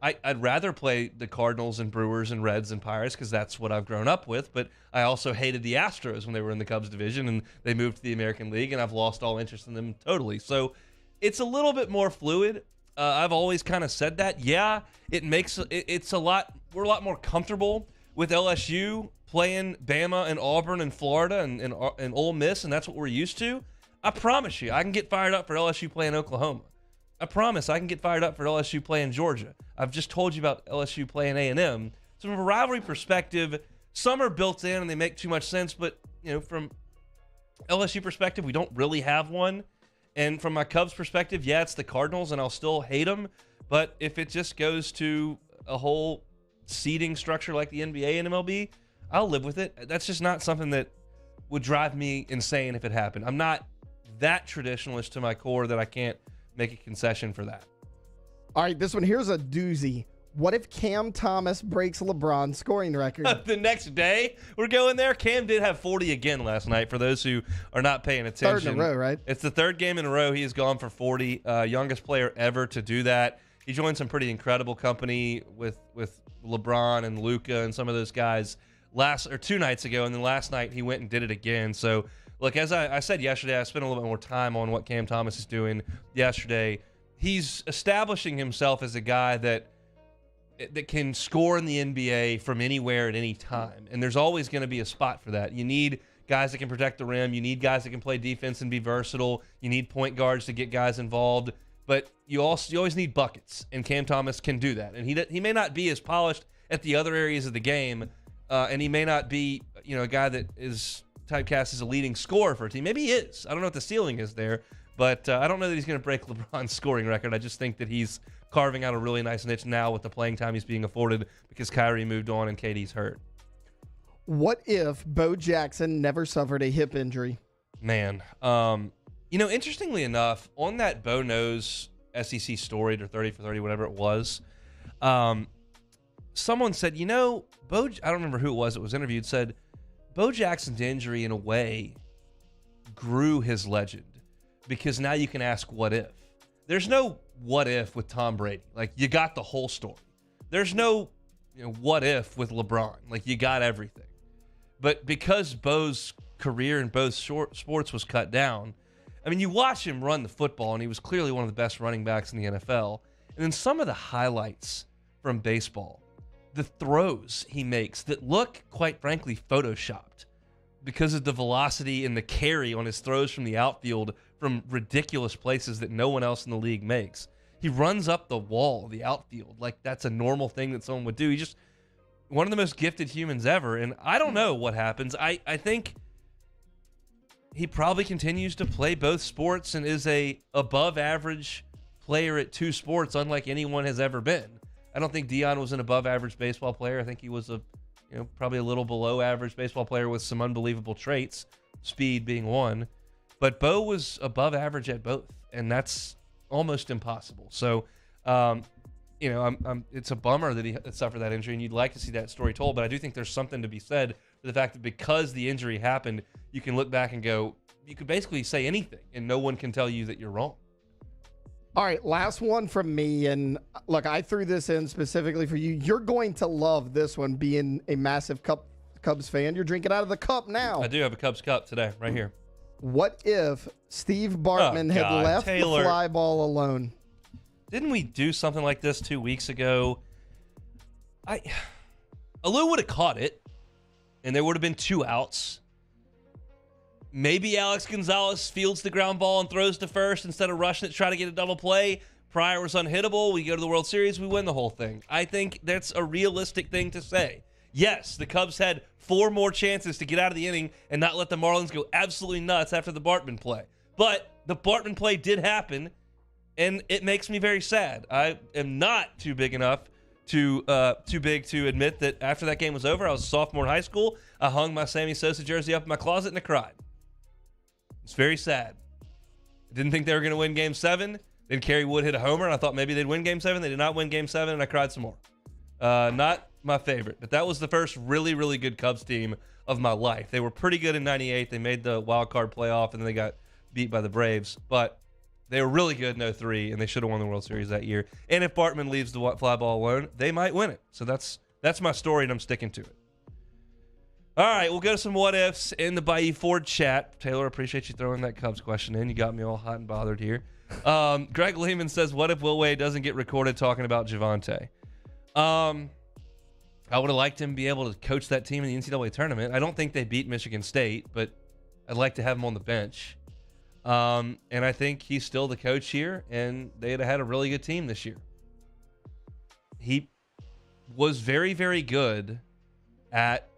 I'd rather play the Cardinals and Brewers and Reds and Pirates because that's what I've grown up with. But I also hated the Astros when they were in the Cubs division and they moved to the American League, and I've lost all interest in them totally. So it's a little bit more fluid. I've always kind of said that. Yeah, it's a lot. We're a lot more comfortable with LSU playing Bama and Auburn and Florida and Ole Miss, and that's what we're used to. I promise you, I can get fired up for LSU playing Oklahoma. I promise I can get fired up for LSU playing Georgia. I've just told you about LSU playing A&M. So from a rivalry perspective, some are built in and they make too much sense, but from LSU perspective, we don't really have one. And from my Cubs perspective, yeah, it's the Cardinals, and I'll still hate them. But if it just goes to a whole seeding structure like the NBA and MLB, I'll live with it. That's just not something that would drive me insane if it happened. I'm not that traditionalist to my core that I can't make a concession for that. All right, this one here's a doozy. What if Cam Thomas breaks LeBron's scoring record? The next day, we're going there. Cam did have 40 again last night, for those who are not paying attention. Third in a row, right? It's the third game in a row he has gone for 40. Youngest player ever to do that. He joined some pretty incredible company with LeBron and Luka and some of those guys 2 nights ago, and then last night he went and did it again. So, look, as I said yesterday, I spent a little bit more time on what Cam Thomas is doing yesterday. He's establishing himself as a guy that can score in the NBA from anywhere at any time. And there's always going to be a spot for that. You need guys that can protect the rim. You need guys that can play defense and be versatile. You need point guards to get guys involved. But you always need buckets, and Cam Thomas can do that. And he may not be as polished at the other areas of the game, and he may not be a guy that is typecast as a leading scorer for a team. Maybe he is. I don't know what the ceiling is there. But I don't know that he's going to break LeBron's scoring record. I just think that he's carving out a really nice niche now with the playing time he's being afforded because Kyrie moved on and KD's hurt. What if Bo Jackson never suffered a hip injury? Man, interestingly enough, on that Bo Knows SEC story or 30 for 30, whatever it was, someone said, Bo, I don't remember who it was interviewed, said Bo Jackson's injury in a way grew his legend because now you can ask what if. There's no what if with Tom Brady. Like, you got the whole story. There's no what if with LeBron. Like, you got everything. But because Bo's career in both sports was cut down, I mean, you watch him run the football, and he was clearly one of the best running backs in the NFL. And then some of the highlights from baseball, the throws he makes that look, quite frankly, photoshopped because of the velocity and the carry on his throws from the outfield from ridiculous places that no one else in the league makes. He runs up the wall, the outfield, like that's a normal thing that someone would do. He's just one of the most gifted humans ever, and I don't know what happens. I think he probably continues to play both sports and is a above-average player at two sports, unlike anyone has ever been. I don't think Deion was an above-average baseball player. I think he was probably a little below-average baseball player with some unbelievable traits, speed being one. But Bo was above average at both, and that's almost impossible. So, it's a bummer that he suffered that injury, and you'd like to see that story told. But I do think there's something to be said for the fact that because the injury happened, you can look back and go, you could basically say anything, and no one can tell you that you're wrong. All right, last one from me. And look, I threw this in specifically for you. You're going to love this one, being a massive Cubs fan. You're drinking out of the cup now. I do have a Cubs cup today, right here. What if Steve Bartman had left Taylor, the fly ball alone? Didn't we do something like this 2 weeks ago? Alou would have caught it, and there would have been 2 outs. Maybe Alex Gonzalez fields the ground ball and throws to first instead of rushing it to try to get a double play. Pryor was unhittable. We go to the World Series. We win the whole thing. I think that's a realistic thing to say. Yes, the Cubs had 4 more chances to get out of the inning and not let the Marlins go absolutely nuts after the Bartman play. But the Bartman play did happen, and it makes me very sad. I am not too big to admit that after that game was over, I was a sophomore in high school. I hung my Sammy Sosa jersey up in my closet and I cried. It's very sad. I didn't think they were going to win Game 7. Then Kerry Wood hit a homer, and I thought maybe they'd win Game 7. They did not win Game 7, and I cried some more. Not my favorite, but that was the first really, really good Cubs team of my life. They were pretty good in 98. They made the wild card playoff, and then they got beat by the Braves. But they were really good in 03, and they should have won the World Series that year. And if Bartman leaves the fly ball alone, they might win it. So that's my story, and I'm sticking to it. All right, we'll go to some what-ifs in the Bayou Ford chat. Taylor, appreciate you throwing that Cubs question in. You got me all hot and bothered here. Greg Lehman says, what if Will Wade doesn't get recorded talking about Javonte? I would have liked him to be able to coach that team in the NCAA tournament. I don't think they beat Michigan State, but I'd like to have him on the bench. And I think he's still the coach here, and they'd have had a really good team this year. He was very, very good at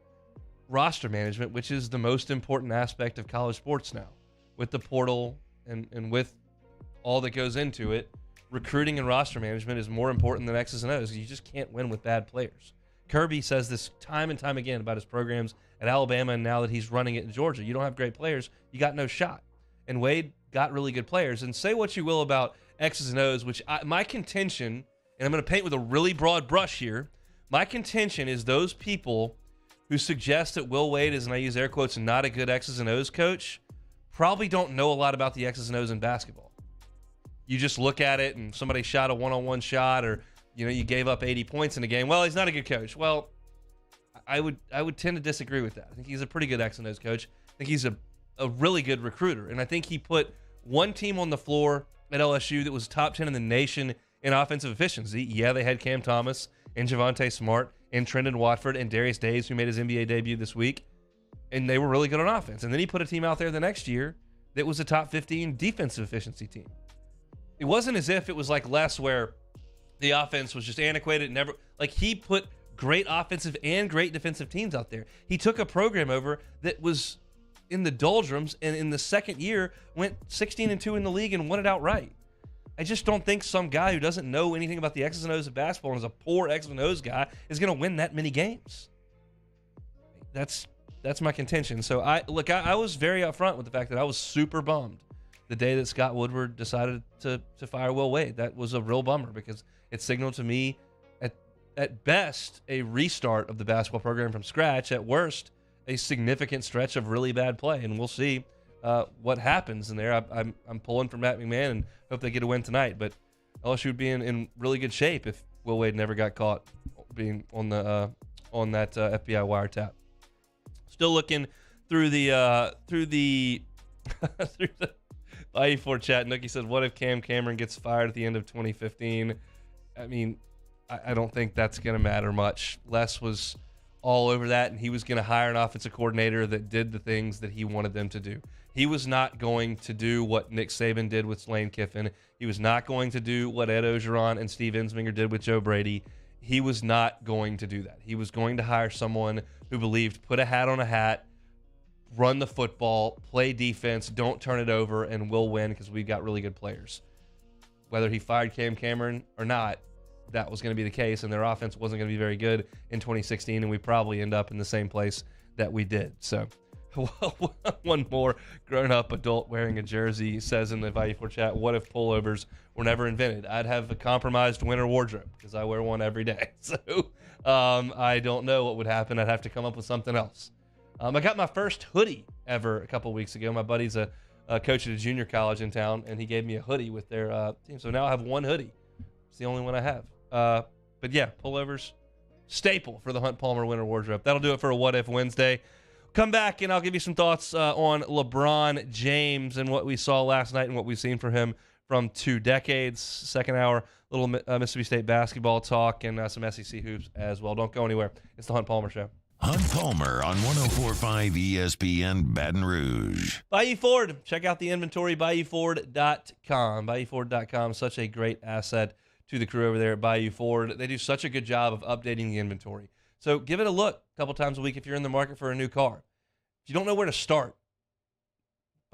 roster management, which is the most important aspect of college sports now. With the portal and with all that goes into it, recruiting and roster management is more important than X's and O's. You just can't win with bad players. Kirby says this time and time again about his programs at Alabama, and now that he's running it in Georgia. You don't have great players, you got no shot. And Wade got really good players. And say what you will about X's and O's, which my contention, and I'm going to paint with a really broad brush here, my contention is those people who suggest that Will Wade is, and I use air quotes, not a good X's and O's coach, probably don't know a lot about the X's and O's in basketball. You just look at it and somebody shot a one-on-one shot, or you gave up 80 points in a game. Well, he's not a good coach. Well, I would tend to disagree with that. I think he's a pretty good X and O's coach. I think he's a really good recruiter, and I think he put one team on the floor at LSU that was top 10 in the nation in offensive efficiency. Yeah, they had Cam Thomas and Javonte Smart and Trendon Watford and Darius Days, who made his NBA debut this week, and they were really good on offense. And then he put a team out there the next year that was a top 15 defensive efficiency team. It wasn't as if it was like Les, where the offense was just antiquated. He put great offensive and great defensive teams out there. He took a program over that was in the doldrums, and in the second year went 16-2 in the league and won it outright. I just don't think some guy who doesn't know anything about the X's and O's of basketball and is a poor X's and O's guy is going to win that many games. That's my contention. So I was very upfront with the fact that I was super bummed the day that Scott Woodward decided to fire Will Wade. That was a real bummer because it signaled to me at best a restart of the basketball program from scratch, at worst a significant stretch of really bad play, and we'll see what happens in there. I'm pulling for Matt McMahon and hope they get a win tonight, but LSU would be in really good shape if Will Wade never got caught being on that FBI wiretap. Still looking through the through the Bayou Ford chat. Nookie said, "What if Cam Cameron gets fired at the end of 2015?" I mean, I don't think that's going to matter much. Les was all over that, and he was going to hire an offensive coordinator that did the things that he wanted them to do. He was not going to do what Nick Saban did with Lane Kiffin. He was not going to do what Ed Ogeron and Steve Ensminger did with Joe Brady. He was not going to do that. He was going to hire someone who believed put a hat on a hat, run the football, play defense, don't turn it over, and we'll win because we've got really good players. Whether he fired Cam Cameron or not, that was going to be the case, and their offense wasn't going to be very good in 2016, and we probably end up in the same place that we did. So one more grown-up adult wearing a jersey says in the Bayou Ford chat, "What if pullovers were never invented?" I'd have a compromised winter wardrobe because I wear one every day. So I don't know what would happen. I'd have to come up with something else. I got my first hoodie ever a couple weeks ago. My buddy's a coach at a junior college in town, and he gave me a hoodie with their team. So now I have one hoodie. It's the only one I have. But yeah, pullovers, staple for the Hunt Palmer winter wardrobe. That'll do it for a What If Wednesday. Come back and I'll give you some thoughts on LeBron James and what we saw last night and what we've seen from him from 2 decades. Second hour, little Mississippi State basketball talk and some SEC hoops as well. Don't go anywhere. It's the Hunt Palmer Show. Hunt Palmer on 104.5 ESPN Baton Rouge. Bayou Ford. Check out the inventory, BayouFord.com. BayouFord.com, such a great asset to the crew over there at Bayou Ford. They do such a good job of updating the inventory. So give it a look a couple times a week if you're in the market for a new car. If you don't know where to start,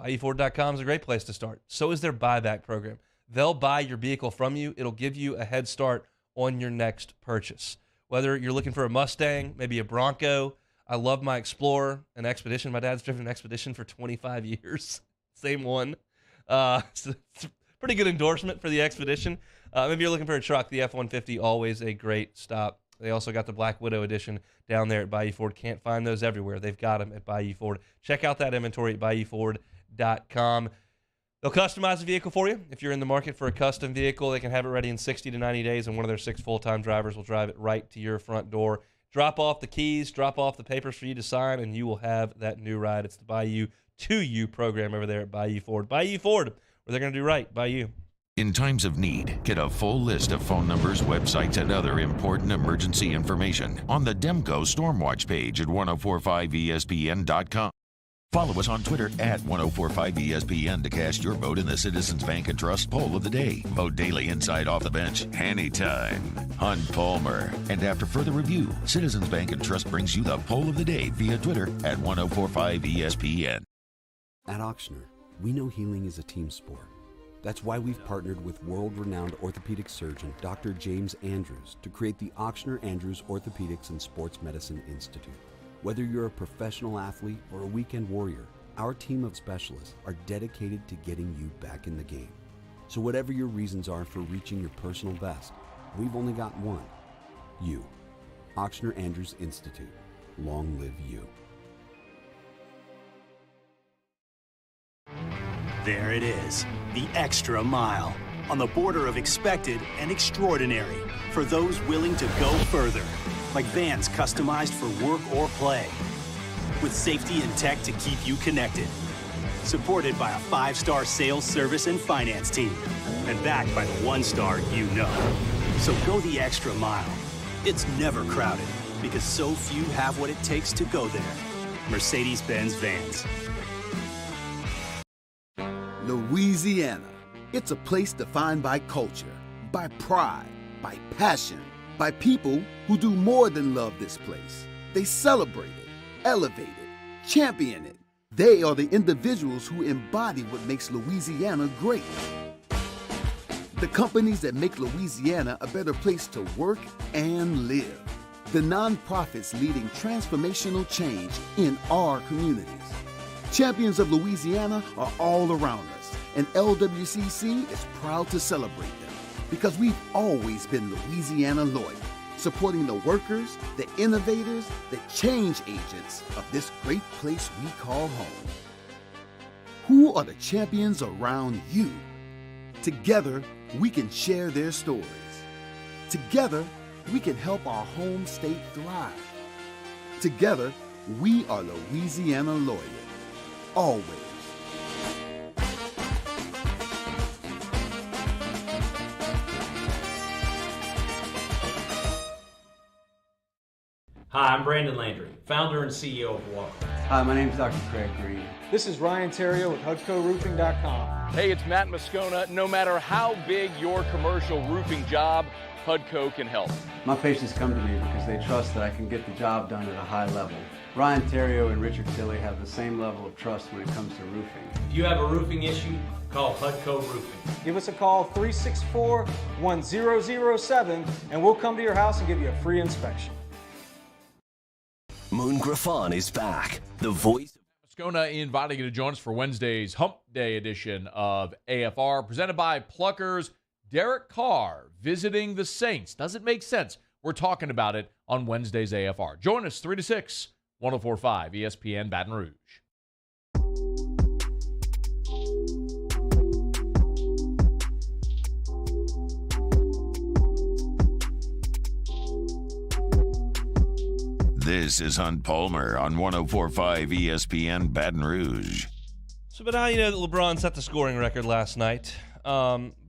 BayouFord.com is a great place to start. So is their buyback program. They'll buy your vehicle from you. It'll give you a head start on your next purchase. Whether you're looking for a Mustang, maybe a Bronco. I love my Explorer, an Expedition. My dad's driven an Expedition for 25 years. Same one. So it's a pretty good endorsement for the Expedition. Maybe you're looking for a truck, the F-150, always a great stop. They also got the Black Widow edition down there at Bayou Ford. Can't find those everywhere. They've got them at Bayou Ford. Check out that inventory at BayouFord.com. They'll customize the vehicle for you. If you're in the market for a custom vehicle, they can have it ready in 60 to 90 days, and one of their 6 full-time drivers will drive it right to your front door. Drop off the keys, drop off the papers for you to sign, and you will have that new ride. It's the Bayou to You program over there at Bayou Ford. Bayou Ford, where they're going to do right by you. In times of need, get a full list of phone numbers, websites, and other important emergency information on the Demco Stormwatch page at 1045ESPN.com. Follow us on Twitter at 1045ESPN to cast your vote in the Citizens Bank and Trust Poll of the Day. Vote daily inside Off the Bench, anytime. Hunt Palmer. And after further review, Citizens Bank and Trust brings you the Poll of the Day via Twitter at 1045ESPN. At Ochsner, we know healing is a team sport. That's why we've partnered with world-renowned orthopedic surgeon Dr. James Andrews to create the Ochsner Andrews Orthopedics and Sports Medicine Institute. Whether you're a professional athlete or a weekend warrior, our team of specialists are dedicated to getting you back in the game. So whatever your reasons are for reaching your personal best, we've only got one: you. Ochsner Andrews Institute. Long live you. There it is, the extra mile, on the border of expected and extraordinary, for those willing to go further, like vans customized for work or play, with safety and tech to keep you connected, supported by a 5-star sales, service, and finance team, and backed by the 1-star you know. So go the extra mile. It's never crowded, because so few have what it takes to go there. Mercedes-Benz Vans. Louisiana. It's a place defined by culture, by pride, by passion, by people who do more than love this place. They celebrate it, elevate it, champion it, They are the individuals who embody what makes Louisiana great. The companies that make Louisiana a better place to work and live. The nonprofits leading transformational change in our communities. Champions of Louisiana are all around us, and LWCC is proud to celebrate them because we've always been Louisiana loyal, supporting the workers, the innovators, the change agents of this great place we call home. Who are the champions around you? Together, we can share their stories. Together, we can help our home state thrive. Together, we are Louisiana loyal. Always. Hi, I'm Brandon Landry, founder and CEO of Walker. Hi, my name is Dr. Craig Green. This is Ryan Terrio with HUDCORoofing.com. Hey, it's Matt Moscona. No matter how big your commercial roofing job, HUDCO can help. My patients come to me because they trust that I can get the job done at a high level. Ryan Terrio and Richard Tilley have the same level of trust when it comes to roofing. If you have a roofing issue, call HUDCO Roofing. Give us a call, 364-1007, and we'll come to your house and give you a free inspection. Moon Griffon is back. The voice. Moscona inviting you to join us for Wednesday's Hump Day edition of AFR, presented by Pluckers. Derek Carr visiting the Saints. Does it make sense? We're talking about it on Wednesday's AFR. Join us 3 to 6, 104.5 ESPN Baton Rouge. This is Hunt Palmer on 104.5 ESPN Baton Rouge. So, but how do you know that LeBron set the scoring record last night?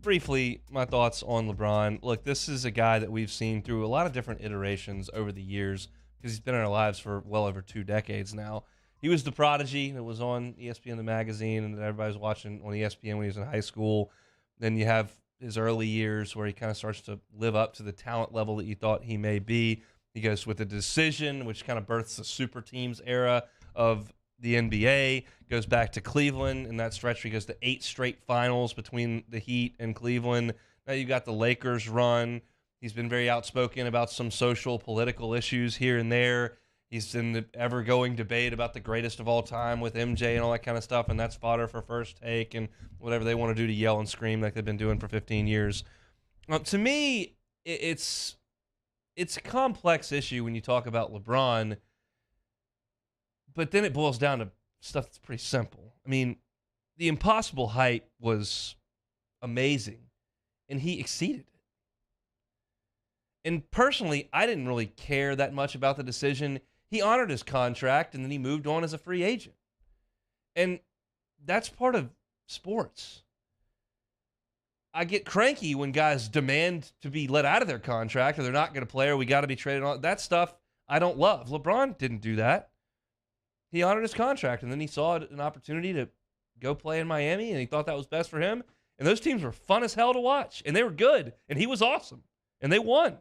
Briefly, my thoughts on LeBron. Look, this is a guy that we've seen through a lot of different iterations over the years because he's been in our lives for well over 2 decades now. He was the prodigy that was on ESPN, the magazine, and that everybody was watching on ESPN when he was in high school. Then you have his early years where he kind of starts to live up to the talent level that you thought he may be. He goes with The Decision, which kind of births the super teams era of the NBA, goes back to Cleveland in that stretch where he goes to 8 straight finals between the Heat and Cleveland. Now you've got the Lakers run. He's been very outspoken about some social, political issues here and there. He's in the ever-going debate about the greatest of all time with MJ and all that kind of stuff, and that's fodder for First Take and whatever they want to do to yell and scream like they've been doing for 15 years. To me, it's a complex issue when you talk about LeBron, but then it boils down to stuff that's pretty simple. I mean, the impossible hype was amazing, and he exceeded it. And personally, I didn't really care that much about the decision. He honored his contract, and then he moved on as a free agent. And that's part of sports. I get cranky when guys demand to be let out of their contract or they're not going to play or we got to be traded on. That stuff I don't love. LeBron didn't do that. He honored his contract, and then he saw an opportunity to go play in Miami, and he thought that was best for him. And those teams were fun as hell to watch, and they were good, and he was awesome, and they won.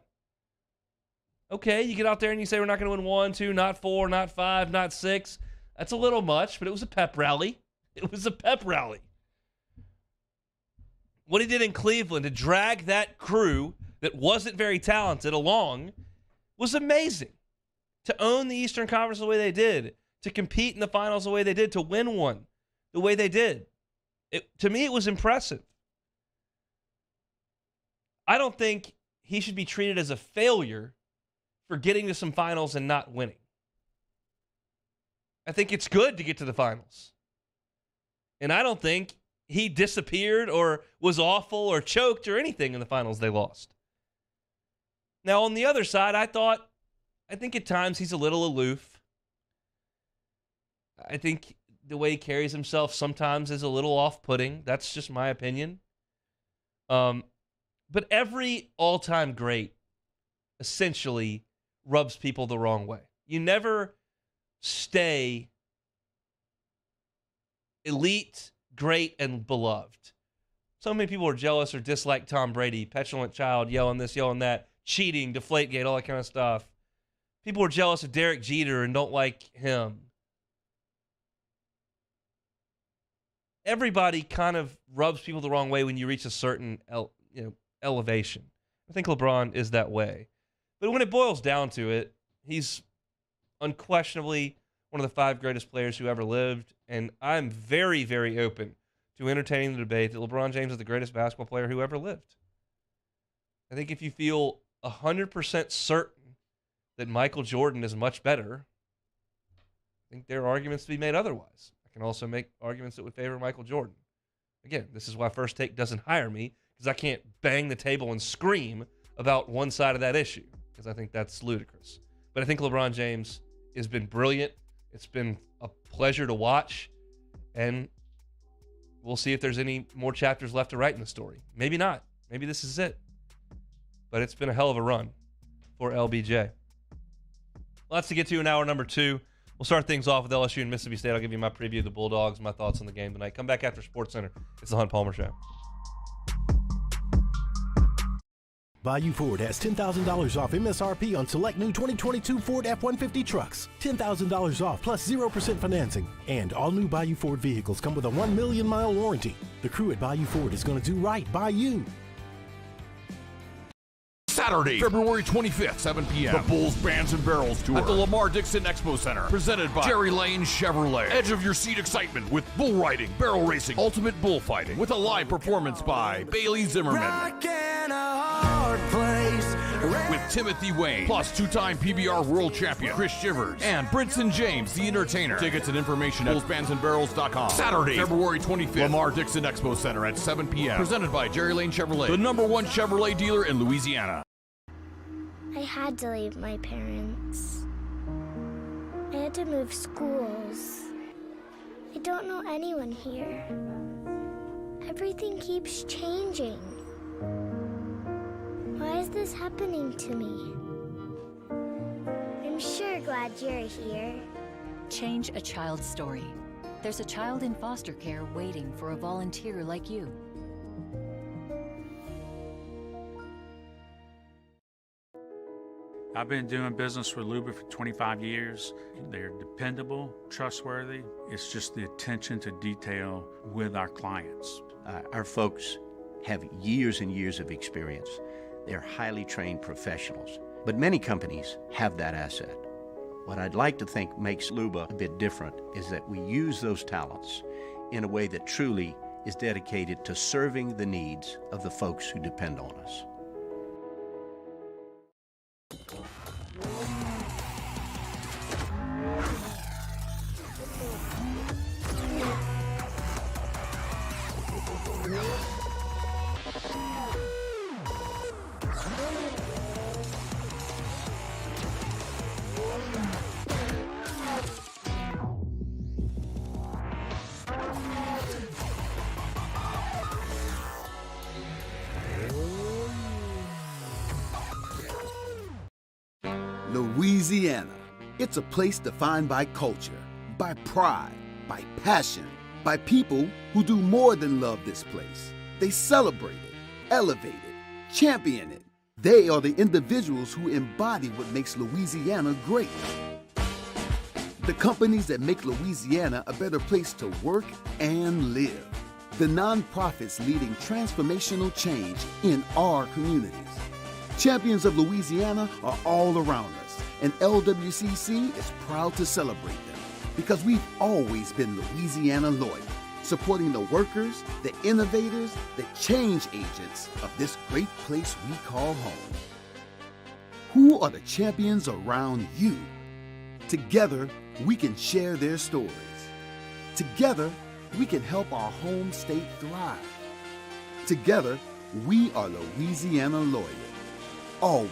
Okay, you get out there and you say we're not going to win 1, 2, not 4, not 5, not 6. That's a little much, but it was a pep rally. It was a pep rally. What he did in Cleveland to drag that crew that wasn't very talented along was amazing. To own the Eastern Conference the way they did, to compete in the finals the way they did, to win one the way they did. To me, it was impressive. I don't think he should be treated as a failure for getting to some finals and not winning. I think it's good to get to the finals. And I don't think he disappeared or was awful or choked or anything in the finals they lost. Now, on the other side, I think at times he's a little aloof. I think the way he carries himself sometimes is a little off-putting. That's just my opinion. But every all-time great essentially rubs people the wrong way. You never stay elite, great, and beloved. So many people are jealous or dislike Tom Brady, petulant child, yelling this, yelling that, cheating, Deflategate, all that kind of stuff. People are jealous of Derek Jeter and don't like him. everybody kind of rubs people the wrong way when you reach a certain elevation. I think LeBron is that way. But when it boils down to it, he's unquestionably one of the 5 greatest players who ever lived, and I'm very, very open to entertaining the debate that LeBron James is the greatest basketball player who ever lived. I think if you feel 100% certain that Michael Jordan is much better, I think there are arguments to be made otherwise. I can also make arguments that would favor Michael Jordan. Again, this is why First Take doesn't hire me, because I can't bang the table and scream about one side of that issue, because I think that's ludicrous. But I think LeBron James has been brilliant. It's been a pleasure to watch, and we'll see if there's any more chapters left to write in the story. Maybe not. Maybe this is it. But it's been a hell of a run for LBJ. Lots to get to in hour number 2. We'll start things off with LSU and Mississippi State. I'll give you my preview of the Bulldogs, my thoughts on the game tonight. Come back after SportsCenter. It's the Hunt Palmer Show. Bayou Ford has $10,000 off MSRP on select new 2022 Ford F-150 trucks. $10,000 off plus 0% financing. And all new Bayou Ford vehicles come with a 1 million mile warranty. The crew at Bayou Ford is going to do right by you. Saturday, February 25th, 7 p.m. The Bulls Bands and Barrels Tour at the Lamar Dixon Expo Center. Presented by Jerry Lane Chevrolet. Edge of your seat excitement with bull riding, barrel racing, ultimate bullfighting. With a live performance by Bailey Zimmerman. With Timothy Wayne, plus 2-time PBR world champion Chris Shivers, and Brinson James, the entertainer. Tickets and information at bullsbandsandbarrels.com. Saturday, February 25th, Lamar Dixon Expo Center at 7 p.m. Presented by Jerry Lane Chevrolet, the #1 Chevrolet dealer in Louisiana. I had to leave my parents. I had to move schools. I don't know anyone here. Everything keeps changing. Why is this happening to me? I'm sure glad you're here. Change a child's story. There's a child in foster care waiting for a volunteer like you. I've been doing business with Luba for 25 years. They're dependable, trustworthy. It's just the attention to detail with our clients. Our folks have years and years of experience. They're highly trained professionals, but many companies have that asset. What I'd like to think makes Luba a bit different is that we use those talents in a way that truly is dedicated to serving the needs of the folks who depend on us. Louisiana. It's a place defined by culture, by pride, by passion, by people who do more than love this place. They celebrate it, elevate it, champion it. They are the individuals who embody what makes Louisiana great. The companies that make Louisiana a better place to work and live. The nonprofits leading transformational change in our communities. Champions of Louisiana are all around us, and LWCC is proud to celebrate them because we've always been Louisiana loyal, supporting the workers, the innovators, the change agents of this great place we call home. Who are the champions around you? Together, we can share their stories. Together, we can help our home state thrive. Together, we are Louisiana loyal. Always.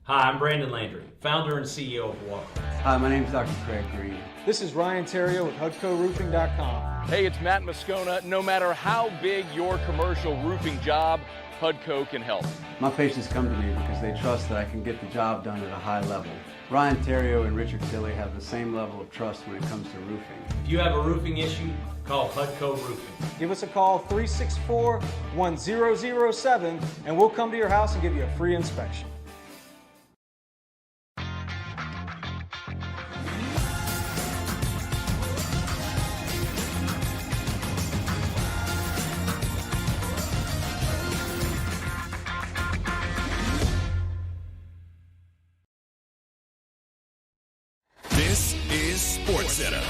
Hi, I'm Brandon Landry, founder and CEO of Walker. Hi, my name is Dr. Craig Green. This is Ryan Terrio with HUDCORoofing.com. Hey, it's Matt Moscona. No matter how big your commercial roofing job, Hudco can help. My patients come to me because they trust that I can get the job done at a high level. Ryan Terrio and Richard Tilley have the same level of trust when it comes to roofing. If you have a roofing issue, call Hudco Roofing. Give us a call 364-1007 and we'll come to your house and give you a free inspection. This is SportsCenter.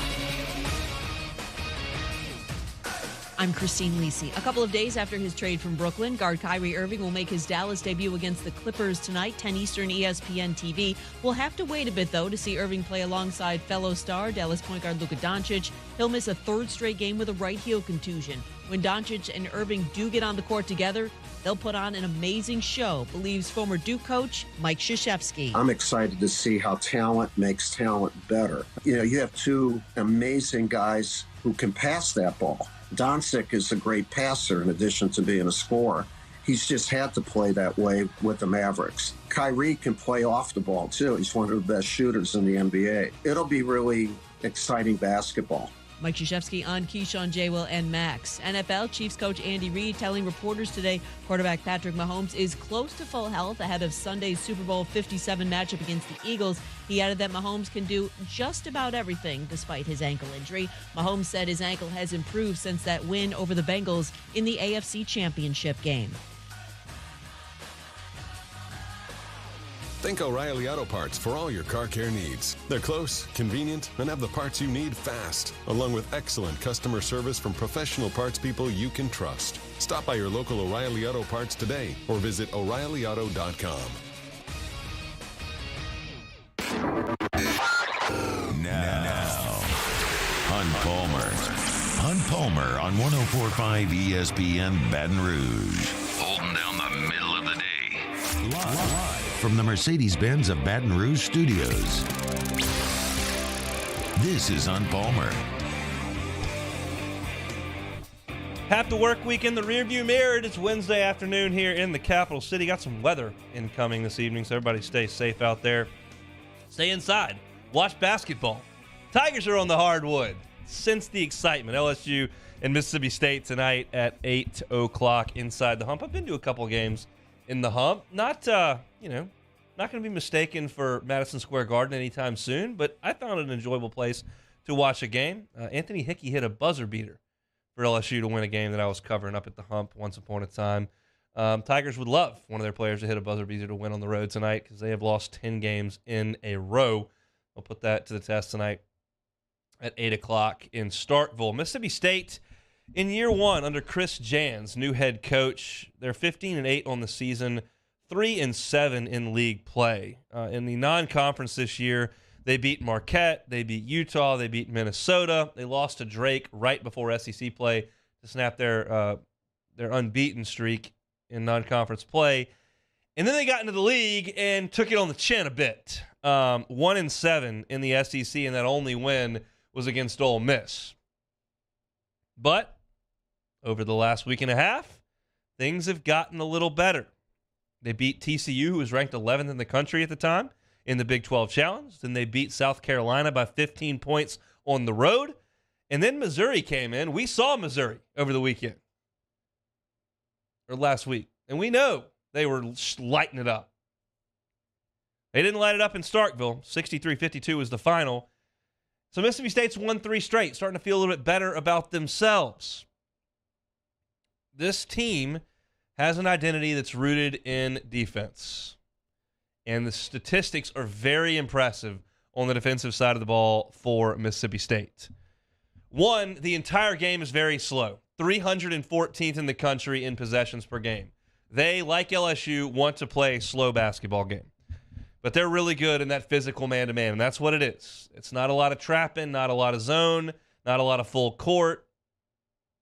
I'm Christine Lisi. A couple of days after his trade from Brooklyn, guard Kyrie Irving will make his Dallas debut against the Clippers tonight, 10 Eastern, ESPN TV. We'll have to wait a bit, though, to see Irving play alongside fellow star Dallas point guard Luka Doncic. He'll miss a third straight game with a right heel contusion. When Doncic and Irving do get on the court together, they'll put on an amazing show, believes former Duke coach Mike Krzyzewski. I'm excited to see how talent makes talent better. You know, you have two amazing guys who can pass that ball. Doncic is a great passer in addition to being a scorer. He's just had to play that way with the Mavericks. Kyrie can play off the ball, too. He's one of the best shooters in the NBA. It'll be really exciting basketball. Mike Krzyzewski on Keyshawn, J-Will, and Max. NFL Chiefs coach Andy Reid telling reporters today quarterback Patrick Mahomes is close to full health ahead of Sunday's Super Bowl 57 matchup against the Eagles. He added that Mahomes can do just about everything despite his ankle injury. Mahomes said his ankle has improved since that win over the Bengals in the AFC Championship game. Think O'Reilly Auto Parts for all your car care needs. They're close, convenient, and have the parts you need fast, along with excellent customer service from professional parts people you can trust. Stop by your local O'Reilly Auto Parts today or visit O'ReillyAuto.com. Now, Hunt Palmer on 104.5 ESPN Baton Rouge. Holding down the middle of the day. Live from the Mercedes-Benz of Baton Rouge studios. This is Hunt Palmer. Half the work week in the rearview mirror. It's Wednesday afternoon here in the capital city. Got some weather incoming this evening, so everybody stay safe out there. Stay inside. Watch basketball. Tigers are on the hardwood. Sense the excitement. LSU and Mississippi State tonight at 8 o'clock inside the Hump. I've been to a couple games in the Hump. Not going to be mistaken for Madison Square Garden anytime soon, but I found it an enjoyable place to watch a game. Anthony Hickey hit a buzzer beater for LSU to win a game that I was covering up at the Hump once upon a time. Tigers would love one of their players to hit a buzzer beater to win on the road tonight because they have lost 10 games in a row. I'll put that to the test tonight at 8 o'clock in Starkville. Mississippi State in year one under Chris Jans, new head coach. They're 15-8 on the season, 3-7 in league play. In the non-conference this year, they beat Marquette, they beat Utah, they beat Minnesota. They lost to Drake right before SEC play to snap their unbeaten streak in non-conference play. And then they got into the league and took it on the chin a bit. 1-7 in the SEC, and that only win was against Ole Miss. But over the last week and a half, things have gotten a little better. They beat TCU, who was ranked 11th in the country at the time, in the Big 12 Challenge. Then they beat South Carolina by 15 points on the road. And then Missouri came in. We saw Missouri over the weekend, or last week. And we know they were lighting it up. They didn't light it up in Starkville. 63-52 was the final. So Mississippi State's won 3 straight, starting to feel a little bit better about themselves. This team has an identity that's rooted in defense. And the statistics are very impressive on the defensive side of the ball for Mississippi State. One, the entire game is very slow. 314th in the country in possessions per game. They, like LSU, want to play a slow basketball game. But they're really good in that physical man-to-man, and that's what it is. It's not a lot of trapping, not a lot of zone, not a lot of full court,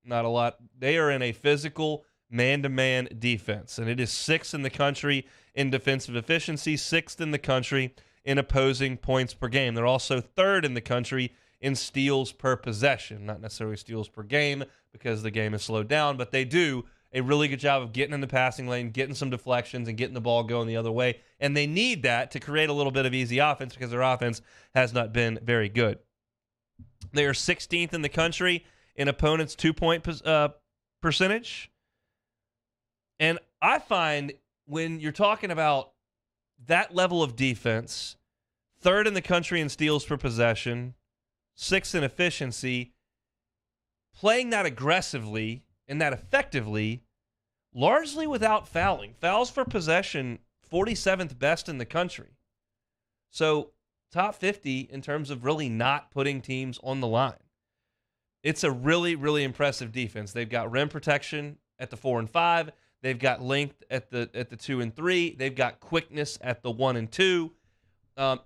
not a lot. They are in a physical man-to-man defense, and it is 6th in the country in defensive efficiency, 6th in the country in opposing points per game. They're also 3rd in the country in steals per possession, not necessarily steals per game because the game is slowed down, but they do a really good job of getting in the passing lane, getting some deflections, and getting the ball going the other way. And they need that to create a little bit of easy offense because their offense has not been very good. They are 16th in the country in opponents' 2-point percentage. And I find when you're talking about that level of defense, 3rd in the country in steals per possession, 6th in efficiency, playing that aggressively and that effectively, largely without fouling. Fouls per possession, 47th best in the country. So top 50 in terms of really not putting teams on the line. It's a really, really impressive defense. They've got rim protection at the 4 and 5. They've got length at the 2 and 3. They've got quickness at the 1 and 2.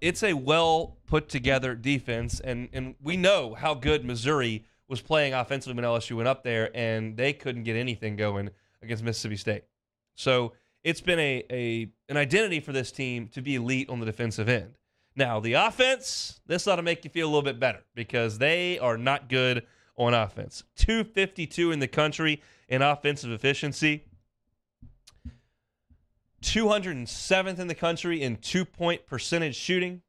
It's a well put together defense, and we know how good Missouri was playing offensively when LSU went up there, and they couldn't get anything going against Mississippi State. So it's been an identity for this team to be elite on the defensive end. Now, the offense, this ought to make you feel a little bit better because they are not good on offense. 252 in the country in offensive efficiency. 207th in the country in 2-point percentage shooting.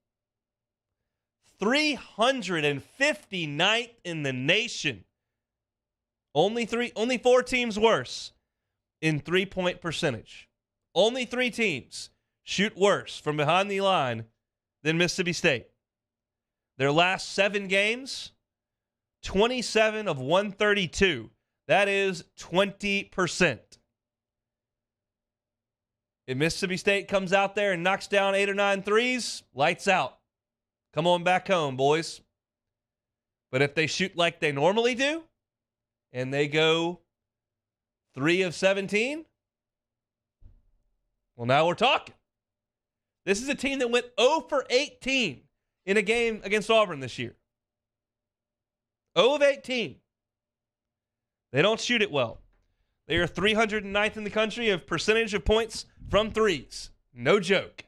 359th in the nation. Only 4 teams worse in 3-point percentage. Only 3 teams shoot worse from behind the line than Mississippi State. Their last 7 games, 27 of 132. That is 20%. If Mississippi State comes out there and knocks down 8 or 9 threes, lights out. Come on back home, boys. But if they shoot like they normally do, and they go 3 of 17, well, now we're talking. This is a team that went 0 for 18 in a game against Auburn this year. 0 of 18. They don't shoot it well. They are 309th in the country of percentage of points from threes. No joke.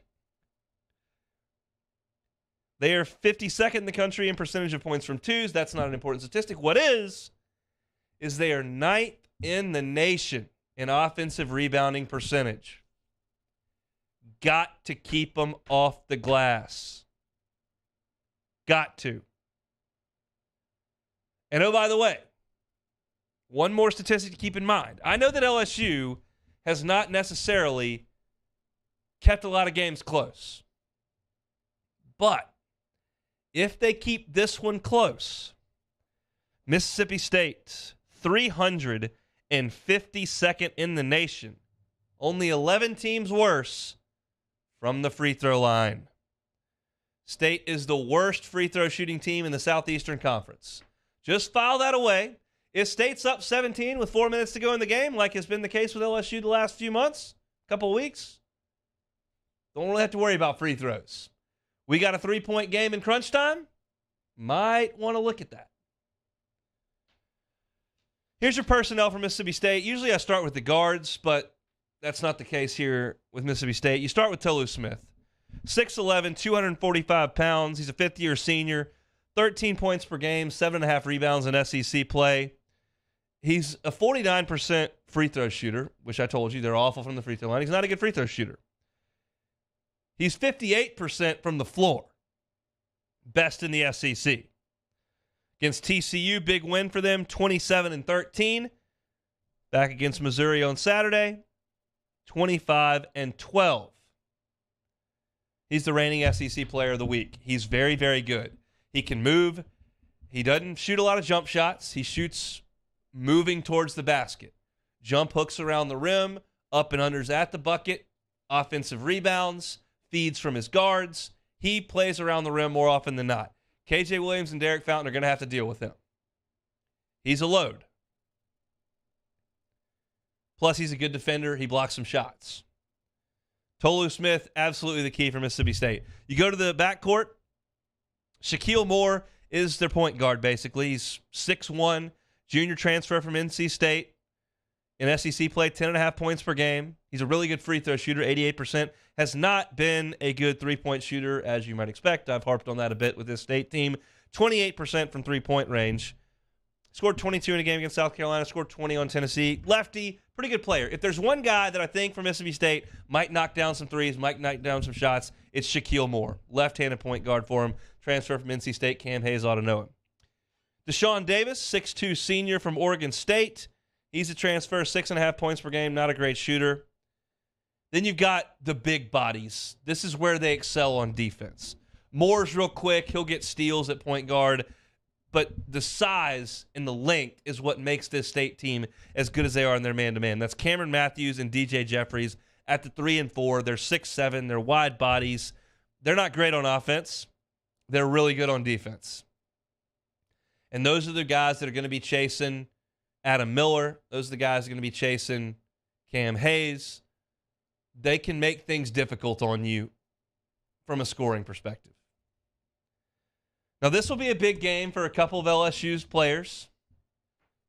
They are 52nd in the country in percentage of points from twos. That's not an important statistic. What is they are 9th in the nation in offensive rebounding percentage. Got to keep them off the glass. Got to. And oh, by the way, one more statistic to keep in mind. I know that LSU has not necessarily kept a lot of games close. But if they keep this one close, Mississippi State, 352nd in the nation, only 11 teams worse from the free throw line. State is the worst free throw shooting team in the Southeastern Conference. Just file that away. If State's up 17 with 4 minutes to go in the game, like has been the case with LSU the last few months, couple of weeks, don't really have to worry about free throws. We got a 3-point game in crunch time. Might want to look at that. Here's your personnel for Mississippi State. Usually I start with the guards, but that's not the case here with Mississippi State. You start with Tolu Smith. 6'11", 245 pounds. He's a fifth-year senior. 13 points per game, 7.5 rebounds in SEC play. He's a 49% free throw shooter, which I told you they're awful from the free throw line. He's not a good free throw shooter. He's 58% from the floor. Best in the SEC. Against TCU, big win for them, 27-13. Back against Missouri on Saturday, 25-12. He's the reigning SEC player of the week. He's very, very good. He can move. He doesn't shoot a lot of jump shots. He shoots moving towards the basket. Jump hooks around the rim, up and unders at the bucket, offensive rebounds, feeds from his guards. He plays around the rim more often than not. KJ Williams and Derek Fountain are going to have to deal with him. He's a load. Plus, he's a good defender. He blocks some shots. Tolu Smith, absolutely the key for Mississippi State. You go to the backcourt, Shaquille Moore is their point guard, basically. He's 6'1", junior transfer from NC State. In SEC play, 10.5 points per game. He's a really good free throw shooter, 88%. Has not been a good three-point shooter, as you might expect. I've harped on that a bit with this State team. 28% from three-point range. Scored 22 in a game against South Carolina, scored 20 on Tennessee. Lefty, pretty good player. If there's one guy that I think from Mississippi State might knock down some threes, might knock down some shots, it's Shaquille Moore. Left-handed point guard for him. Transfer from NC State. Cam Hayes ought to know him. Deshaun Davis, 6'2 senior from Oregon State. He's a transfer, 6.5 points per game, not a great shooter. Then you've got the big bodies. This is where they excel on defense. Moore's real quick. He'll get steals at point guard. But the size and the length is what makes this State team as good as they are in their man-to-man. That's Cameron Matthews and DJ Jeffries at the 3 and 4. They're 6'7". They're wide bodies. They're not great on offense. They're really good on defense. And those are the guys that are going to be chasing Adam Miller. Those are the guys that are going to be chasing Cam Hayes. They can make things difficult on you from a scoring perspective. Now, this will be a big game for a couple of LSU's players.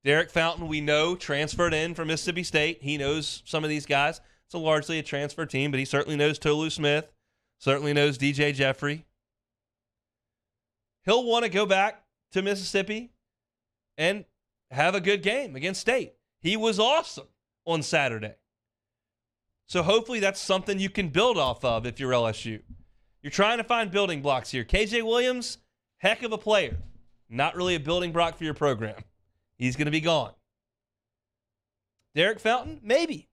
Derek Fountain, we know, transferred in from Mississippi State. He knows some of these guys. It's largely a transfer team, but he certainly knows Tolu Smith, certainly knows DJ Jeffrey. He'll want to go back to Mississippi and have a good game against State. He was awesome on Saturday. So hopefully that's something you can build off of if you're LSU. You're trying to find building blocks here. KJ Williams, heck of a player. Not really a building block for your program. He's going to be gone. Derek Fountain, maybe.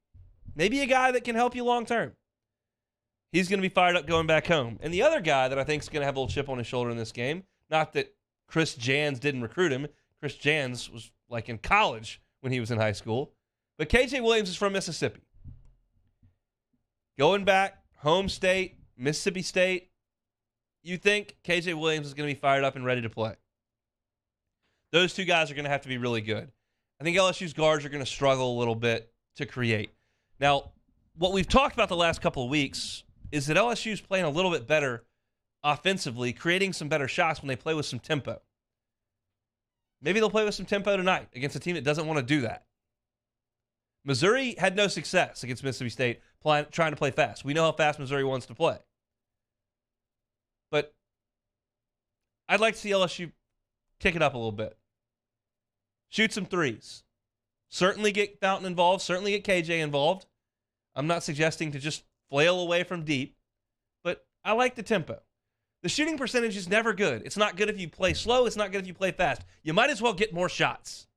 Maybe a guy that can help you long term. He's going to be fired up going back home. And the other guy that I think is going to have a little chip on his shoulder in this game, not that Chris Jans didn't recruit him. Chris Jans was like in college when he was in high school. But KJ Williams is from Mississippi. Going back, home state, Mississippi State, you think KJ Williams is going to be fired up and ready to play. Those two guys are going to have to be really good. I think LSU's guards are going to struggle a little bit to create. Now, what we've talked about the last couple of weeks is that LSU's playing a little bit better offensively, creating some better shots when they play with some tempo. Maybe they'll play with some tempo tonight against a team that doesn't want to do that. Missouri had no success against Mississippi State trying to play fast. We know how fast Missouri wants to play. But I'd like to see LSU kick it up a little bit. Shoot some threes. Certainly get Fountain involved. Certainly get KJ involved. I'm not suggesting to just flail away from deep, but I like the tempo. The shooting percentage is never good. It's not good if you play slow. It's not good if you play fast. You might as well get more shots.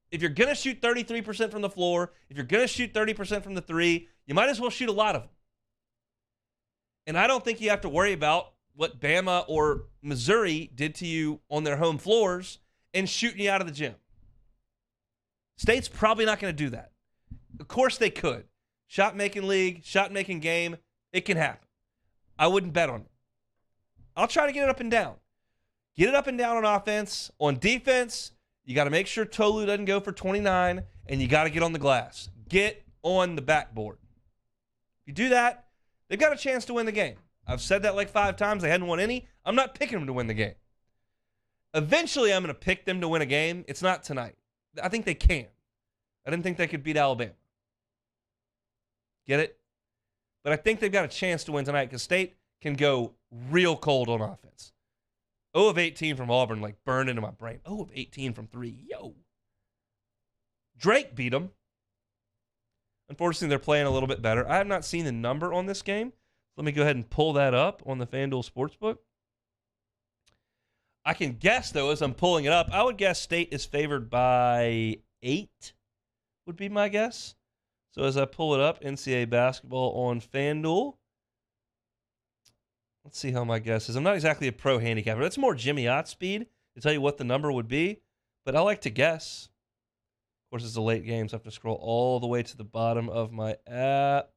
If you're going to shoot 33% from the floor, if you're going to shoot 30% from the three, you might as well shoot a lot of them. And I don't think you have to worry about what Bama or Missouri did to you on their home floors and shooting you out of the gym. State's probably not going to do that. Of course they could. Shot-making league, shot-making game, it can happen. I wouldn't bet on it. I'll try to get it up and down. Get it up and down on offense. On defense, you got to make sure Tolu doesn't go for 29, and you got to get on the glass. Get on the backboard. If you do that, they've got a chance to win the game. I've said that like 5 times. They hadn't won any. I'm not picking them to win the game. Eventually, I'm going to pick them to win a game. It's not tonight. I think they can. I didn't think they could beat Alabama. Get it? But I think they've got a chance to win tonight because State can go real cold on offense. 0 of 18 from Auburn, like burned into my brain. 0 of 18 from 3. Yo. Drake beat them. Unfortunately, they're playing a little bit better. I have not seen the number on this game. Let me go ahead and pull that up on the FanDuel Sportsbook. I can guess, though, as I'm pulling it up, I would guess State is favored by 8 would be my guess. So as I pull it up, NCAA basketball on FanDuel. Let's see how my guess is. I'm not exactly a pro handicapper. That's more Jimmy Ott speed to tell you what the number would be. But I like to guess. Of course, it's a late game, so I have to scroll all the way to the bottom of my app.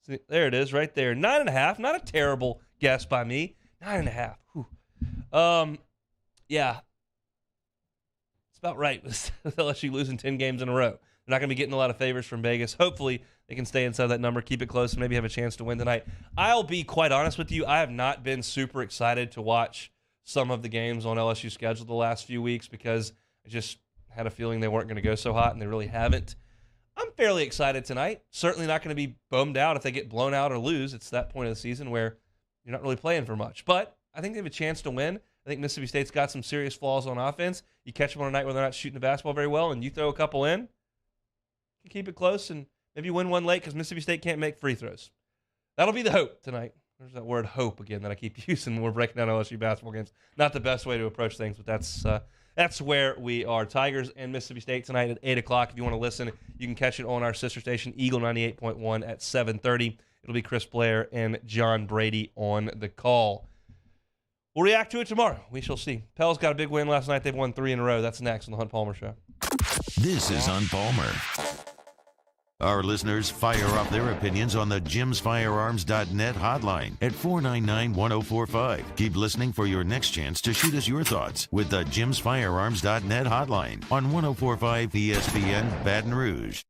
See, there it is, right there. 9.5. Not a terrible guess by me. 9.5. Whew. Yeah. It's about right with LSU losing 10 games in a row. They're not going to be getting a lot of favors from Vegas. Hopefully, they can stay inside that number, keep it close, and maybe have a chance to win tonight. I'll be quite honest with you. I have not been super excited to watch some of the games on LSU's schedule the last few weeks because I just had a feeling they weren't going to go so hot, and they really haven't. I'm fairly excited tonight. Certainly not going to be bummed out if they get blown out or lose. It's that point of the season where you're not really playing for much. But I think they have a chance to win. I think Mississippi State's got some serious flaws on offense. You catch them on a night where they're not shooting the basketball very well, and you throw a couple in, you keep it close, and maybe win one late because Mississippi State can't make free throws. That'll be the hope tonight. There's that word hope again that I keep using when we're breaking down LSU basketball games. Not the best way to approach things, but that's where we are. Tigers and Mississippi State tonight at 8 o'clock. If you want to listen, you can catch it on our sister station, Eagle 98.1 at 7:30. It'll be Chris Blair and John Brady on the call. We'll react to it tomorrow. We shall see. Pels got a big win last night. They've won 3 in a row. That's next on the Hunt Palmer Show. This is Hunt Palmer. Our listeners fire off their opinions on the jimsfirearms.net hotline at 499-1045. Keep listening for your next chance to shoot us your thoughts with the jimsfirearms.net hotline on 1045 ESPN Baton Rouge.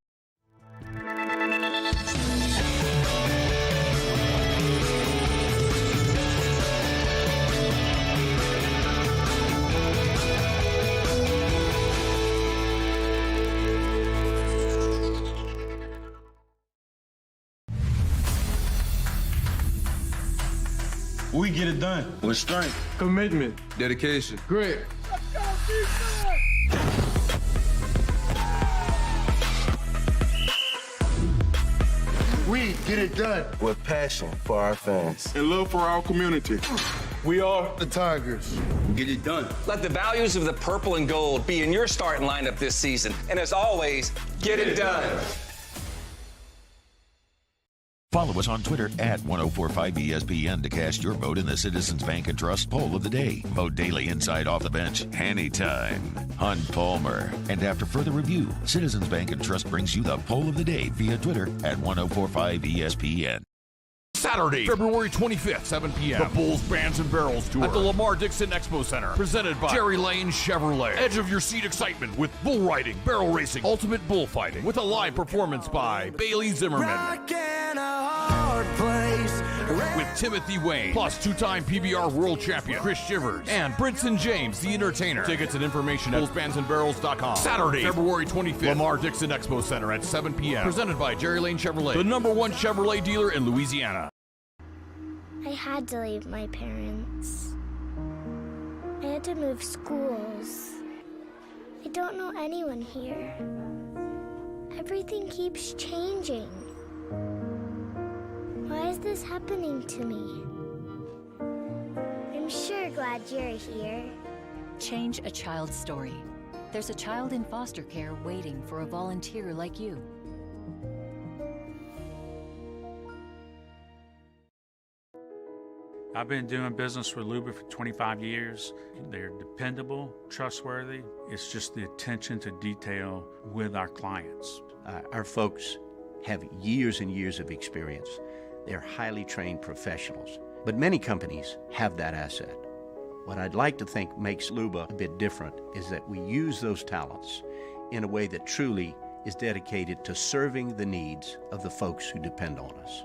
We get it done with strength, commitment, dedication, grit. We get it done with passion for our fans and love for our community. We are the Tigers. Get it done. Let the values of the purple and gold be in your starting lineup this season. And as always, get it done. Follow us on Twitter at 1045ESPN to cast your vote in the Citizens Bank and Trust poll of the day. Vote daily inside Off the Bench, anytime. Hunt Palmer. And after further review, Citizens Bank and Trust brings you the poll of the day via Twitter at 1045ESPN. Saturday, February 25th, 7 p.m. The Bulls Bands and Barrels Tour at the Lamar Dixon Expo Center. Presented by Jerry Lane Chevrolet. Edge of your seat excitement with bull riding, barrel racing, ultimate bullfighting with a live performance by Bailey Zimmerman. With Timothy Wayne, plus two-time PBR world champion Chris Shivers, and Brinson James, the entertainer. Tickets and information at bullsbandsandbarrels.com. Saturday, February 25th, Lamar Dixon Expo Center at 7 p.m. Presented by Jerry Lane Chevrolet, the #1 Chevrolet dealer in Louisiana. I had to leave my parents. I had to move schools. I don't know anyone here. Everything keeps changing. Why is this happening to me? I'm sure glad you're here. Change a child's story. There's a child in foster care waiting for a volunteer like you. I've been doing business with Luba for 25 years. They're dependable, trustworthy. It's just the attention to detail with our clients. Our folks have years and years of experience. They're highly trained professionals, but many companies have that asset. What I'd like to think makes Luba a bit different is that we use those talents in a way that truly is dedicated to serving the needs of the folks who depend on us.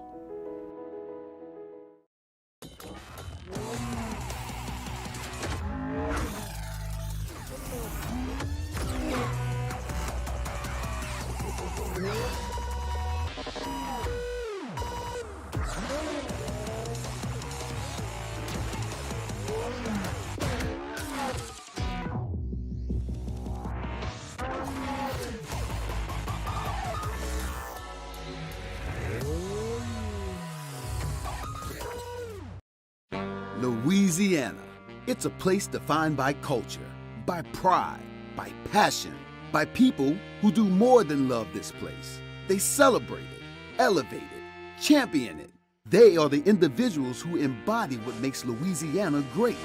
Louisiana. It's a place defined by culture, by pride, by passion, by people who do more than love this place. They celebrate it, elevate it, champion it. They are the individuals who embody what makes Louisiana great.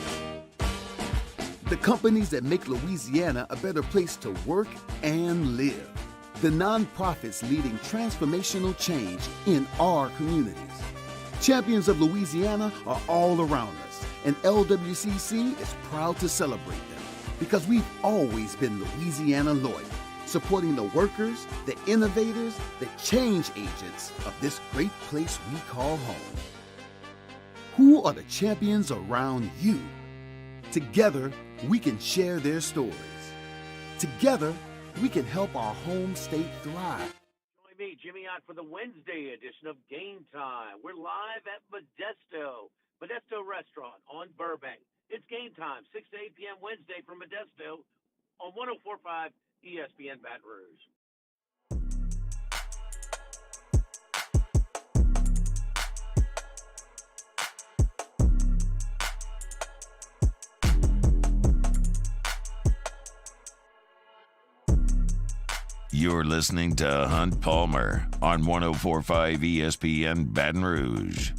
The companies that make Louisiana a better place to work and live. The nonprofits leading transformational change in our communities. Champions of Louisiana are all around us, and LWCC is proud to celebrate them because we've always been Louisiana loyal, supporting the workers, the innovators, the change agents of this great place we call home. Who are the champions around you? Together, we can share their stories. Together, we can help our home state thrive. Join me, Jimmy, on for the Wednesday edition of Game Time. We're live at Modesto Restaurant on Burbank. It's Game Time, 6 to 8 p.m. Wednesday from Modesto on 104.5 ESPN Baton Rouge. You're listening to Hunt Palmer on 104.5 ESPN Baton Rouge.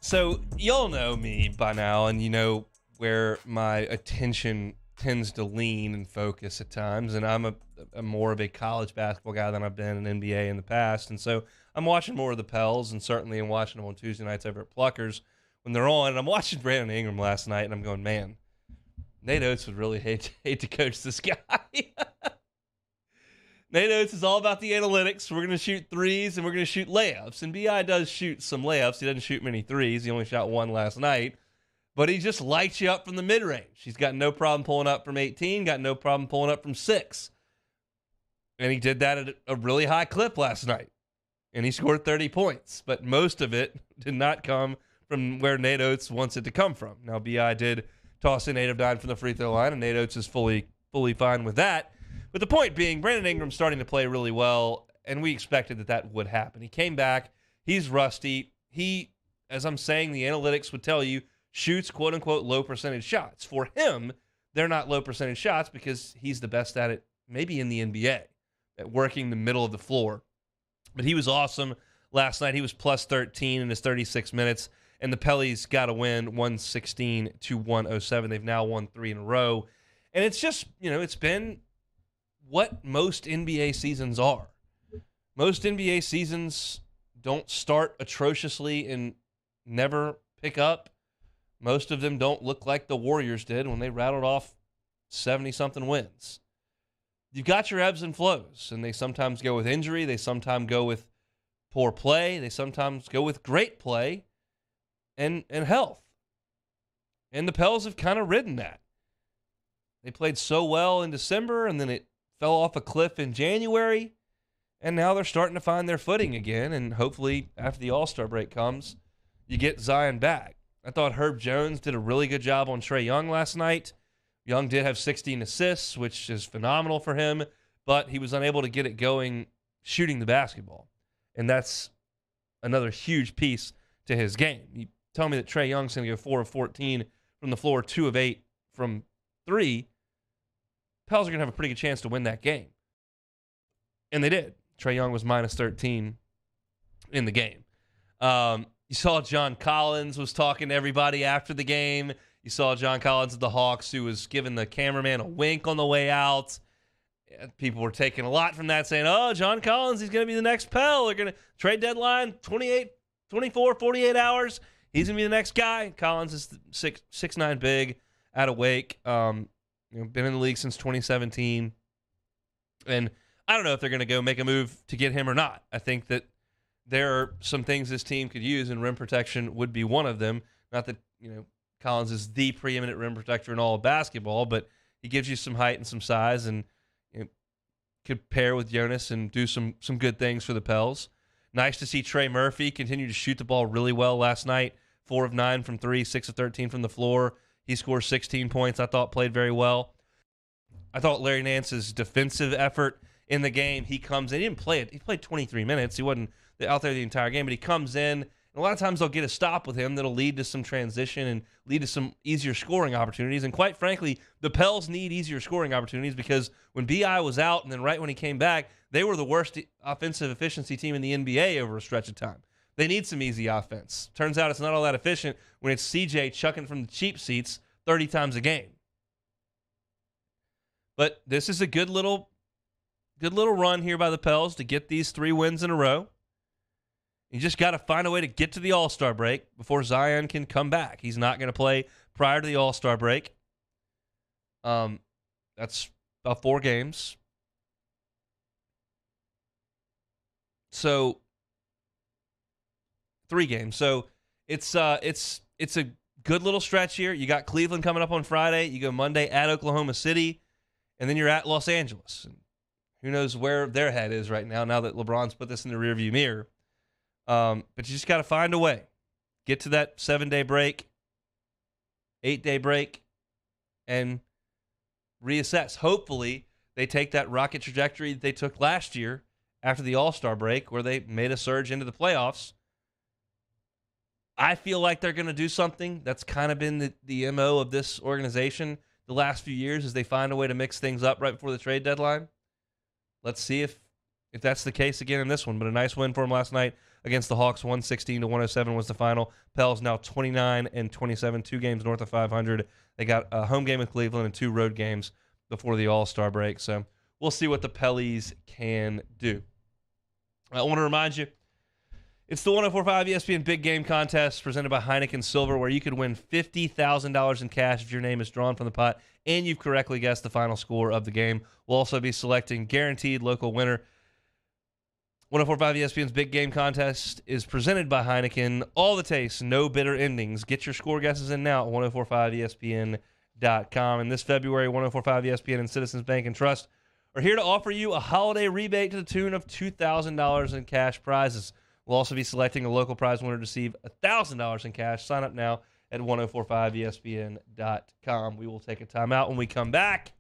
So, y'all know me by now, and you know where my attention tends to lean and focus at times, and I'm a more of a college basketball guy than I've been in NBA in the past, and so I'm watching more of the Pels, and certainly I'm watching them on Tuesday nights over at Pluckers when they're on, and I'm watching Brandon Ingram last night, and I'm going, man, Nate Oates would really hate to coach this guy. Nate Oates is all about the analytics. We're going to shoot threes and we're going to shoot layups. And B.I. does shoot some layups. He doesn't shoot many threes. He only shot one last night. But he just lights you up from the mid-range. He's got no problem pulling up from 18, got no problem pulling up from 6. And he did that at a really high clip last night. And he scored 30 points. But most of it did not come from where Nate Oates wants it to come from. Now, B.I. did toss in 8 of 9 from the free throw line, and Nate Oates is fully fine with that. But the point being, Brandon Ingram's starting to play really well, and we expected that would happen. He came back. He's rusty. He, as I'm saying, the analytics would tell you, shoots quote-unquote low percentage shots. For him, they're not low percentage shots because he's the best at it maybe in the NBA, at working the middle of the floor. But he was awesome last night. He was plus 13 in his 36 minutes, and the Pellies got a win 116-107. They've now won 3 in a row. And it's just, it's been what most NBA seasons are. Most NBA seasons don't start atrociously and never pick up. Most of them don't look like the Warriors did when they rattled off 70-something wins. You've got your ebbs and flows, and they sometimes go with injury. They sometimes go with poor play. They sometimes go with great play and health. And the Pels have kind of ridden that. They played so well in December, and then it fell off a cliff in January, and now they're starting to find their footing again, and hopefully after the All-Star break comes, you get Zion back. I thought Herb Jones did a really good job on Trae Young last night. Young did have 16 assists, which is phenomenal for him, but he was unable to get it going shooting the basketball, and that's another huge piece to his game. You tell me that Trae Young's going to go 4 of 14 from the floor, 2 of 8 from 3, Pels are going to have a pretty good chance to win that game. And they did. Trae Young was minus 13 in the game. You saw John Collins was talking to everybody after the game. You saw John Collins of the Hawks, who was giving the cameraman a wink on the way out. People were taking a lot from that, saying, oh, John Collins, he's going to be the next Pel. They're going to trade deadline 24, 48 hours. He's going to be the next guy. Collins is 6'9" big, out of Wake. Been in the league since 2017. And I don't know if they're going to go make a move to get him or not. I think that there are some things this team could use, and rim protection would be one of them. Not that, Collins is the preeminent rim protector in all of basketball, but he gives you some height and some size, and could pair with Jonas and do some good things for the Pels. Nice to see Trey Murphy continue to shoot the ball really well last night. 4 of 9 from 3, 6 of 13 from the floor. He scored 16 points, I thought played very well. I thought Larry Nance's defensive effort in the game, he comes in. He didn't play it. He played 23 minutes. He wasn't out there the entire game, but he comes in. And a lot of times they'll get a stop with him that'll lead to some transition and lead to some easier scoring opportunities. And quite frankly, the Pels need easier scoring opportunities because when B.I. was out and then right when he came back, they were the worst offensive efficiency team in the NBA over a stretch of time. They need some easy offense. Turns out it's not all that efficient when it's CJ chucking from the cheap seats 30 times a game. But this is a good little run here by the Pels to get these 3 wins in a row. You just got to find a way to get to the All-Star break before Zion can come back. He's not going to play prior to the All-Star break. That's about 4 games. So 3 games. So it's a good little stretch here. You got Cleveland coming up on Friday. You go Monday at Oklahoma City, and then you're at Los Angeles. And who knows where their head is right now that LeBron's put this in the rearview mirror. But you just got to find a way. Get to that 7-day break. 8-day break and reassess. Hopefully, they take that rocket trajectory that they took last year after the All-Star break where they made a surge into the playoffs. I feel like they're going to do something. That's kind of been the MO of this organization the last few years, is they find a way to mix things up right before the trade deadline. Let's see if that's the case again in this one. But a nice win for them last night against the Hawks. 116-107 was the final. Pels now 29-27, 2 games north of 500. They got a home game with Cleveland and 2 road games before the All-Star break. So we'll see what the Pellies can do. I want to remind you, it's the 104.5 ESPN Big Game Contest presented by Heineken Silver, where you could win $50,000 in cash if your name is drawn from the pot and you've correctly guessed the final score of the game. We'll also be selecting guaranteed local winner. 104.5 ESPN's Big Game Contest is presented by Heineken. All the tastes, no bitter endings. Get your score guesses in now at 1045ESPN.com. And this February, 104.5 ESPN and Citizens Bank and Trust are here to offer you a holiday rebate to the tune of $2,000 in cash prizes. We'll also be selecting a local prize winner to receive $1,000 in cash. Sign up now at 1045ESPN.com. We will take a timeout. When we come back,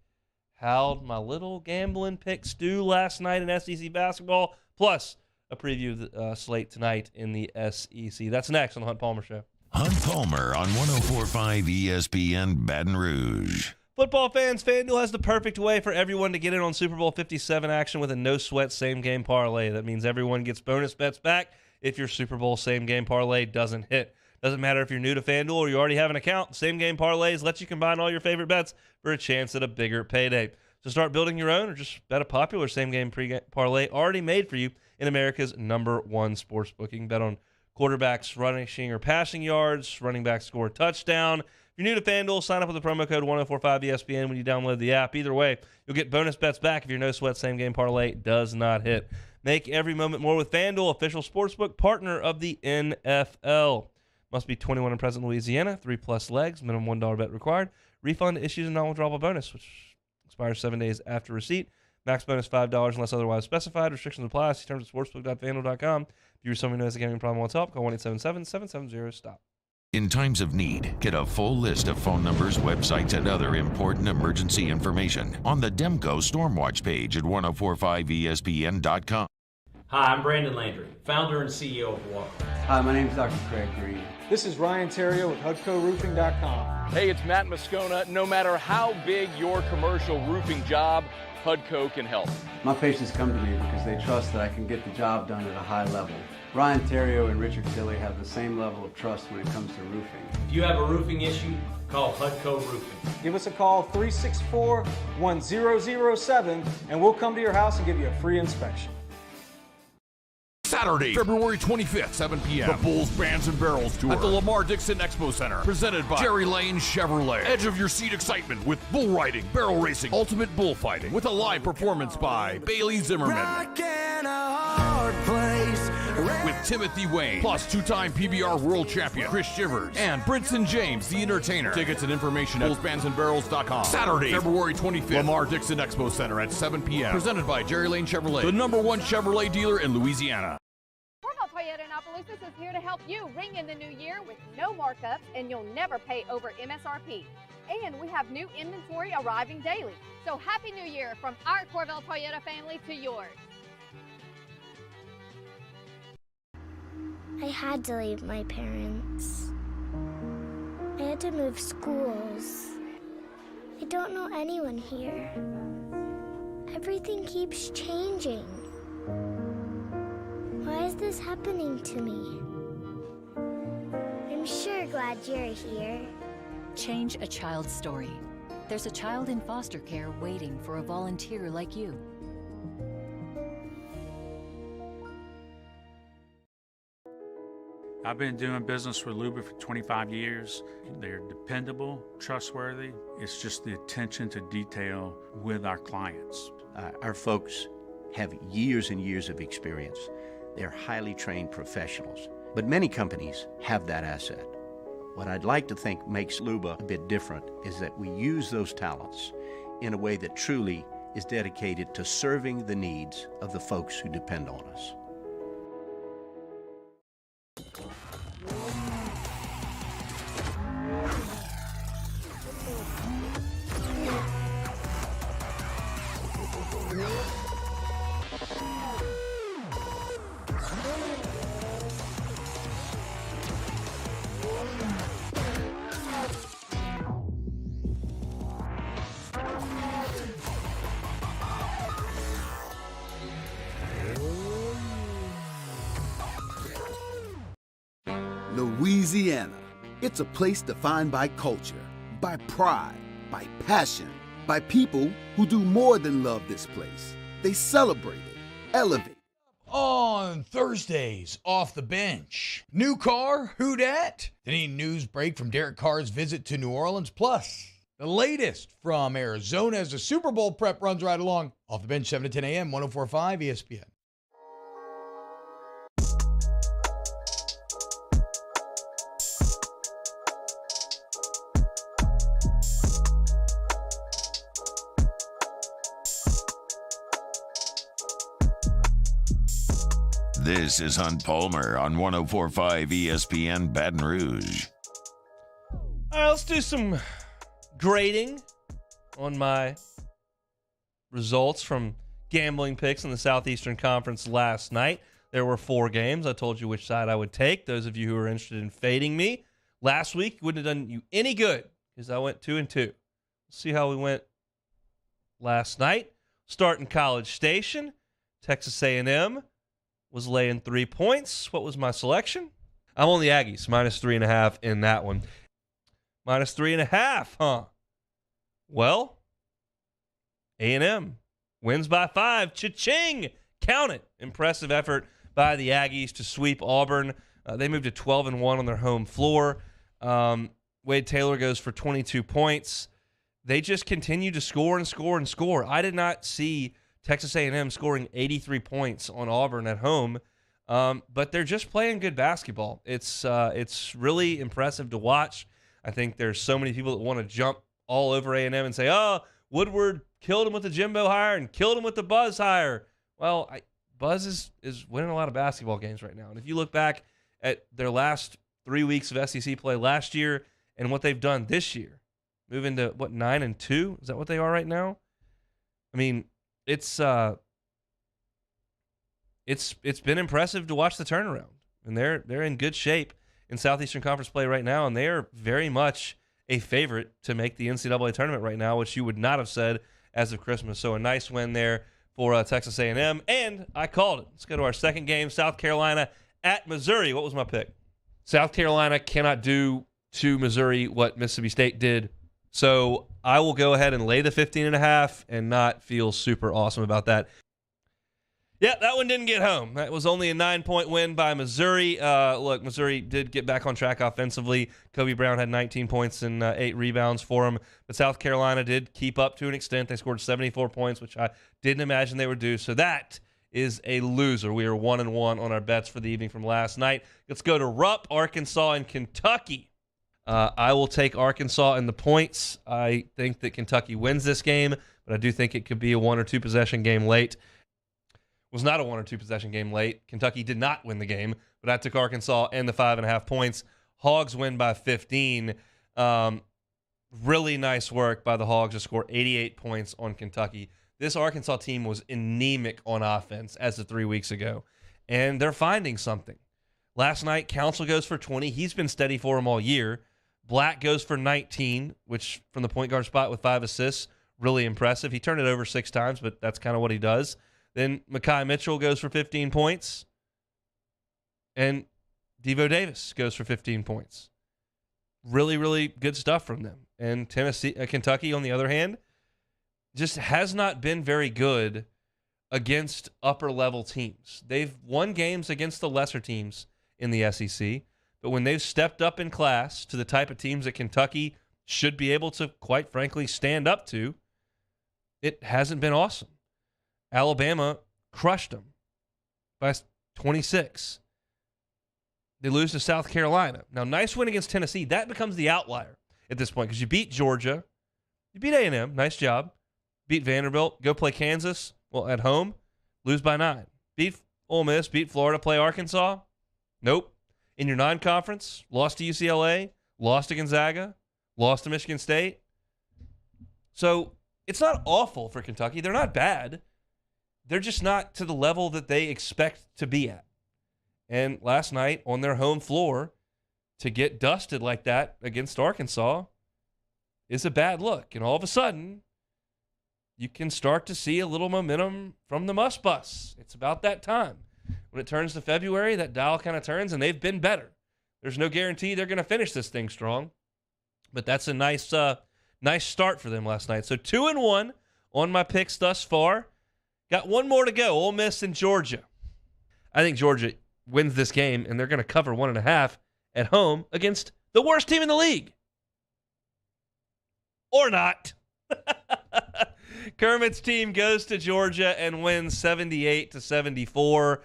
how'd my little gambling picks do last night in SEC basketball? Plus, a preview of the slate tonight in the SEC. That's next on the Hunt Palmer Show. Hunt Palmer on 104.5 ESPN Baton Rouge. Football fans, FanDuel has the perfect way for everyone to get in on Super Bowl 57 action with a no-sweat same-game parlay. That means everyone gets bonus bets back if your Super Bowl same-game parlay doesn't hit. Doesn't matter if you're new to FanDuel or you already have an account. Same-game parlays let you combine all your favorite bets for a chance at a bigger payday. So start building your own or just bet a popular same-game parlay already made for you in America's #1 sportsbooking. Bet on quarterbacks rushing or passing yards, running backs score a touchdown. If you're new to FanDuel, sign up with the promo code 1045ESPN when you download the app. Either way, you'll get bonus bets back if your no-sweat same-game parlay does not hit. Make every moment more with FanDuel, official sportsbook partner of the NFL. Must be 21 and present in Louisiana, 3+ legs, minimum $1 bet required. Refund issues a non-withdrawable bonus, which expires 7 days after receipt. Max bonus $5 unless otherwise specified. Restrictions apply. See terms at sportsbook.fanduel.com. If you're someone who has a gambling problem, wants help, call 1-877-770-STOP. In times of need, get a full list of phone numbers, websites, and other important emergency information on the Demco Stormwatch page at 1045ESPN.com. Hi, I'm Brandon Landry, founder and CEO of Walk. Hi, my name is Dr. Craig Green. This is Ryan Terrio with HUDCORoofing.com. Hey, it's Matt Moscona. No matter how big your commercial roofing job, HUDCO can help. My patients come to me because they trust that I can get the job done at a high level. Ryan Terrio and Richard Tilley have the same level of trust when it comes to roofing. If you have a roofing issue, call HUDCO Roofing. Give us a call, 364-1007, and we'll come to your house and give you a free inspection. Saturday, February 25th, 7 p.m. The Bulls, Bands, and Barrels Tour at the Lamar Dixon Expo Center. Presented by Jerry Lane Chevrolet. Edge of your seat excitement with bull riding, barrel racing, ultimate bullfighting. With a live performance by Bailey Zimmerman. With Timothy Wayne. Plus 2-time PBR World Champion Chris Shivers. And Brinson James, the Entertainer. Tickets and information at bullsbandsandbarrels.com. Saturday, February 25th. Lamar Dixon Expo Center at 7 p.m. Presented by Jerry Lane Chevrolet. The #1 Chevrolet dealer in Louisiana. Toyota in Opelousas is here to help you ring in the new year with no markups, and you'll never pay over MSRP. And we have new inventory arriving daily. So Happy New Year from our Corvell Toyota family to yours. I had to leave my parents. I had to move schools. I don't know anyone here. Everything keeps changing. Why is this happening to me? I'm sure glad you're here. Change a child's story. There's a child in foster care waiting for a volunteer like you. I've been doing business with Luba for 25 years. They're dependable, trustworthy. It's just the attention to detail with our clients. Our folks have years and years of experience. They're highly trained professionals, but many companies have that asset. What I'd like to think makes Luba a bit different is that we use those talents in a way that truly is dedicated to serving the needs of the folks who depend on us. Louisiana. It's a place defined by culture, by pride, by passion, by people who do more than love this place. They celebrate it, elevate it. On Thursdays, Off the Bench. New car? Who dat? Any news break from Derek Carr's visit to New Orleans? Plus, the latest from Arizona as the Super Bowl prep runs right along. Off the Bench, 7 to 10 a.m., 104.5 ESPN. This is Hunt Palmer on 104.5 ESPN Baton Rouge. All right, let's do some grading on my results from gambling picks in the Southeastern Conference last night. There were 4 games. I told you which side I would take. Those of you who are interested in fading me, last week wouldn't have done you any good because I went 2-2. We'll see how we went last night. Starting College Station, Texas A&M was laying 3 points. What was my selection? I'm on the Aggies, -3.5 in that one. -3.5, huh? Well, A&M wins by 5. Cha-ching! Count it. Impressive effort by the Aggies to sweep Auburn. They moved to 12-1 on their home floor. Wade Taylor goes for 22 points. They just continue to score and score and score. I did not see Texas A&M scoring 83 points on Auburn at home, but they're just playing good basketball. It's really impressive to watch. I think there's so many people that want to jump all over A&M and say, oh, Woodward killed him with the Jimbo hire and killed him with the Buzz hire. Well, Buzz is winning a lot of basketball games right now. And if you look back at their last 3 weeks of SEC play last year and what they've done this year, moving to, 9-2? Is that what they are right now? I mean, it's been impressive to watch the turnaround, and they're in good shape in Southeastern Conference play right now, and they are very much a favorite to make the NCAA tournament right now, which you would not have said as of Christmas. So a nice win there for Texas A&M, and I called it. Let's go to our second game, South Carolina at Missouri. What was my pick? South Carolina cannot do to Missouri what Mississippi State did. So I will go ahead and lay the 15.5 and not feel super awesome about that. Yeah, that one didn't get home. That was only a 9-point win by Missouri. Look, Missouri did get back on track offensively. Kobe Brown had 19 points and 8 rebounds for him. But South Carolina did keep up to an extent. They scored 74 points, which I didn't imagine they would do. So that is a loser. We are 1-1 on our bets for the evening from last night. Let's go to Rupp, Arkansas, and Kentucky. I will take Arkansas in the points. I think that Kentucky wins this game, but I do think it could be a 1 or 2 possession game late. It was not a 1 or 2 possession game late. Kentucky did not win the game, but I took Arkansas and the 5.5 points. Hogs win by 15. Really nice work by the Hogs to score 88 points on Kentucky. This Arkansas team was anemic on offense as of 3 weeks ago, and they're finding something. Last night, Council goes for 20. He's been steady for them all year. Black goes for 19, which from the point guard spot with 5 assists, really impressive. He turned it over 6 times, but that's kind of what he does. Then Mekhi Mitchell goes for 15 points, and Devo Davis goes for 15 points. Really, really good stuff from them. And Kentucky, on the other hand, just has not been very good against upper-level teams. They've won games against the lesser teams in the SEC, but when they've stepped up in class to the type of teams that Kentucky should be able to, quite frankly, stand up to, it hasn't been awesome. Alabama crushed them by 26. They lose to South Carolina. Now, nice win against Tennessee. That becomes the outlier at this point because you beat Georgia. You beat A&M. Nice job. Beat Vanderbilt. Go play Kansas. Well, at home. Lose by 9. Beat Ole Miss. Beat Florida. Play Arkansas. Nope. In your non-conference, lost to UCLA. Lost to Gonzaga. Lost to Michigan State. So it's not awful for Kentucky. They're not bad. They're just not to the level that they expect to be at. And last night on their home floor, to get dusted like that against Arkansas is a bad look. And all of a sudden, you can start to see a little momentum from the Muss Bus. It's about that time. When it turns to February, that dial kind of turns, and they've been better. There's no guarantee they're going to finish this thing strong, but that's a nice start for them last night. So 2-1 on my picks thus far. Got one more to go, Ole Miss and Georgia. I think Georgia wins this game, and they're going to cover 1.5 at home against the worst team in the league. Or not. Kermit's team goes to Georgia and wins 78-74.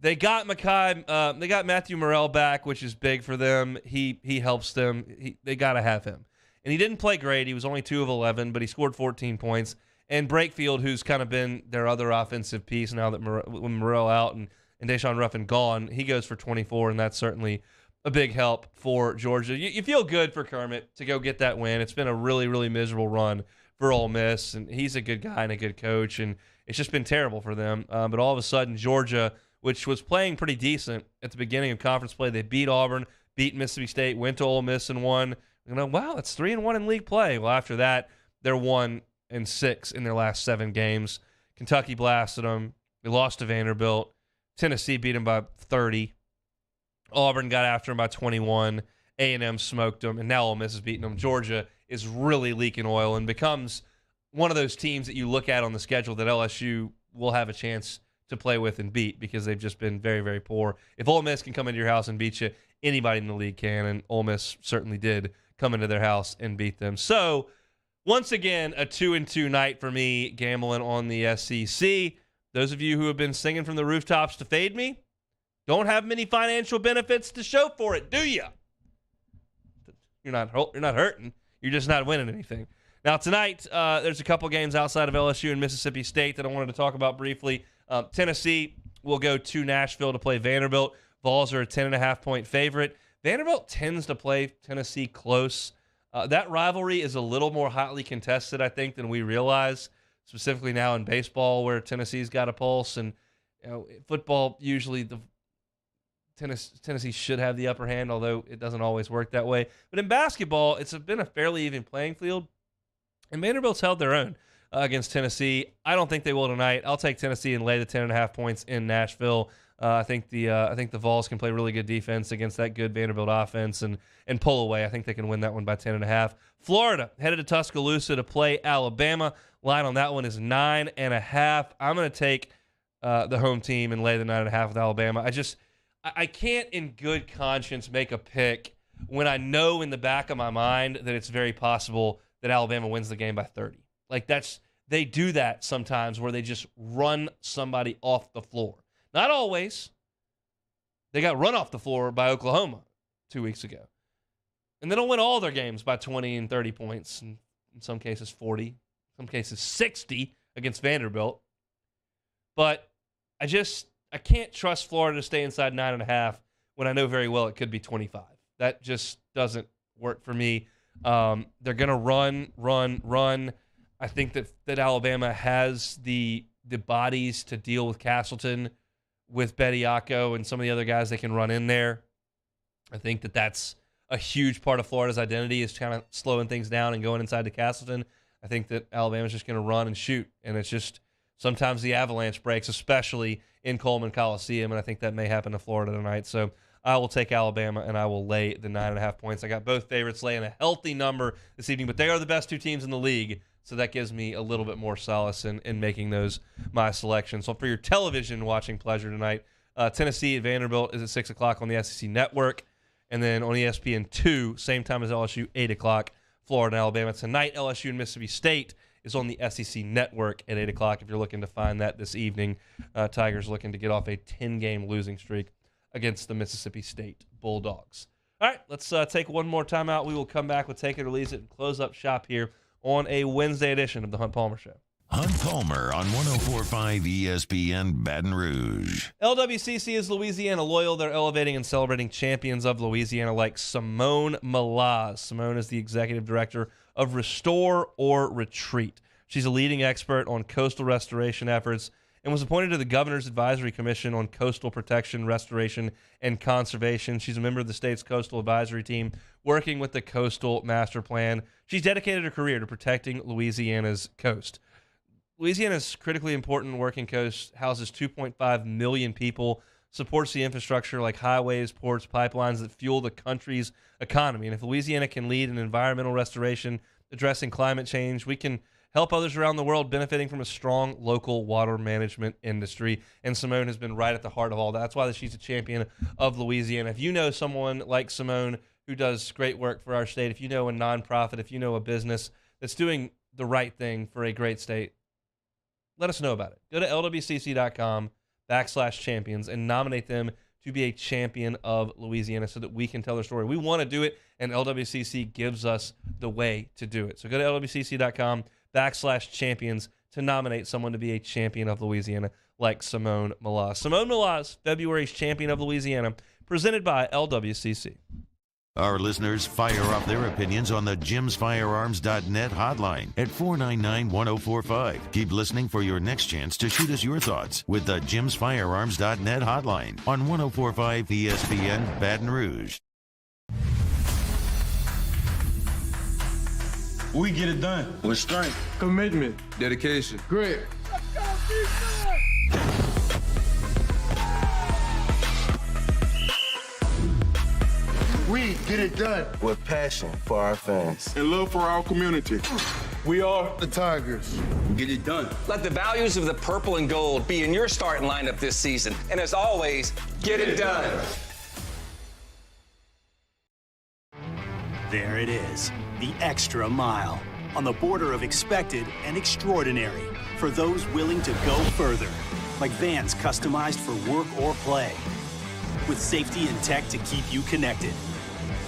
They got Matthew Morrell back, which is big for them. He helps them. They got to have him. And he didn't play great. He was only 2 of 11, but he scored 14 points. And Brakefield, who's kind of been their other offensive piece now that Morrell out and Deshaun Ruffin gone, he goes for 24, and that's certainly a big help for Georgia. You feel good for Kermit to go get that win. It's been a really, really miserable run for Ole Miss, and he's a good guy and a good coach, and it's just been terrible for them. But all of a sudden, Georgia, which was playing pretty decent at the beginning of conference play, they beat Auburn, beat Mississippi State, went to Ole Miss and won. Wow, that's 3-1 in league play. Well, after that, they're 1-6 in their last 7 games. Kentucky blasted them. They lost to Vanderbilt. Tennessee beat them by 30. Auburn got after them by 21. A&M smoked them, and now Ole Miss is beating them. Georgia is really leaking oil and becomes one of those teams that you look at on the schedule that LSU will have a chance to play with and beat because they've just been very, very poor. If Ole Miss can come into your house and beat you, anybody in the league can, and Ole Miss certainly did come into their house and beat them. So, once again, a 2-2 night for me gambling on the SEC. Those of you who have been singing from the rooftops to fade me don't have many financial benefits to show for it, do you? You're not hurting. You're just not winning anything. Now, tonight, there's a couple games outside of LSU and Mississippi State that I wanted to talk about briefly. Tennessee will go to Nashville to play Vanderbilt. Vols are a 10.5-point favorite. Vanderbilt tends to play Tennessee close. That rivalry is a little more hotly contested, I think, than we realize, specifically now in baseball where Tennessee's got a pulse. And football, usually the Tennessee should have the upper hand, although it doesn't always work that way. But in basketball, it's been a fairly even playing field, and Vanderbilt's held their own against Tennessee. I don't think they will tonight. I'll take Tennessee and lay the 10.5 points in Nashville. I think the Vols can play really good defense against that good Vanderbilt offense and pull away. I think they can win that one by 10.5. Florida headed to Tuscaloosa to play Alabama. Line on that one is 9.5. I'm going to take the home team and lay the 9.5 with Alabama. I can't in good conscience make a pick when I know in the back of my mind that it's very possible that Alabama wins the game by 30. They do that sometimes where they just run somebody off the floor. Not always. They got run off the floor by Oklahoma 2 weeks ago. And they don't win all their games by 20 and 30 points. And in some cases 40, in some cases 60 against Vanderbilt. But I can't trust Florida to stay inside 9.5 when I know very well it could be 25. That just doesn't work for me. They're going to run. I think that Alabama has the bodies to deal with Castleton, with Bediako and some of the other guys they can run in there. I think that's a huge part of Florida's identity is kind of slowing things down and going inside to Castleton. I think that Alabama's just going to run and shoot, and it's just sometimes the avalanche breaks, especially in Coleman Coliseum, and I think that may happen to Florida tonight. So I will take Alabama, and I will lay the 9.5 points. I got both favorites laying a healthy number this evening, but they are the best 2 teams in the league, so that gives me a little bit more solace in making those my selections. So for your television watching pleasure tonight, Tennessee at Vanderbilt is at 6 o'clock on the SEC Network, and then on ESPN 2, same time as LSU, 8 o'clock, Florida and Alabama. Tonight, LSU and Mississippi State is on the SEC Network at 8 o'clock if you're looking to find that this evening. Tigers looking to get off a 10-game losing streak against the Mississippi State Bulldogs. All right, let's take one more time out. We will come back with Take It or Leave It and close up shop here on a Wednesday edition of the Hunt Palmer Show. Hunt Palmer on 104.5 ESPN Baton Rouge. LWCC is Louisiana loyal. They're elevating and celebrating champions of Louisiana like Simone Malaz. Simone is the executive director of Restore or Retreat. She's a leading expert on coastal restoration efforts and was appointed to the Governor's Advisory Commission on Coastal Protection, Restoration, and Conservation. She's a member of the state's Coastal Advisory Team working with the Coastal Master Plan. She's dedicated her career to protecting Louisiana's coast. Louisiana's critically important working coast houses 2.5 million people. supports the infrastructure like highways, ports, pipelines that fuel the country's economy. And if Louisiana can lead in environmental restoration, addressing climate change, we can help others around the world benefiting from a strong local water management industry. And Simone has been right at the heart of all that. That's why she's a champion of Louisiana. If you know someone like Simone who does great work for our state, if you know a nonprofit, if you know a business that's doing the right thing for a great state, let us know about it. Go to lwcc.com/champions and nominate them to be a champion of Louisiana so that we can tell their story. We want to do it, and LWCC gives us the way to do it. So go to lwcc.com/champions to nominate someone to be a champion of Louisiana like Simone Malaz. Simone Malaz, February's champion of Louisiana, presented by LWCC. Our listeners fire off their opinions on the jimsfirearms.net hotline at 499-1045. Keep listening for your next chance to shoot us your thoughts with the jimsfirearms.net hotline on 1045 ESPN Baton Rouge. We get it done with strength, commitment, dedication, grit. We get it done with passion for our fans and love for our community. We are the Tigers. Get it done. Let the values of the purple and gold be in your starting lineup this season. And as always, get it done. There it is, the extra mile. On the border of expected and extraordinary for those willing to go further. Like vans customized for work or play. With safety and tech to keep you connected.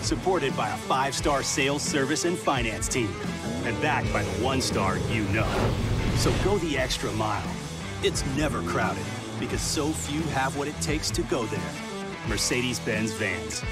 Supported by a 5-star sales, service, and finance team. And backed by the 1-star you know. So go the extra mile. It's never crowded because so few have what it takes to go there. Mercedes-Benz Vans.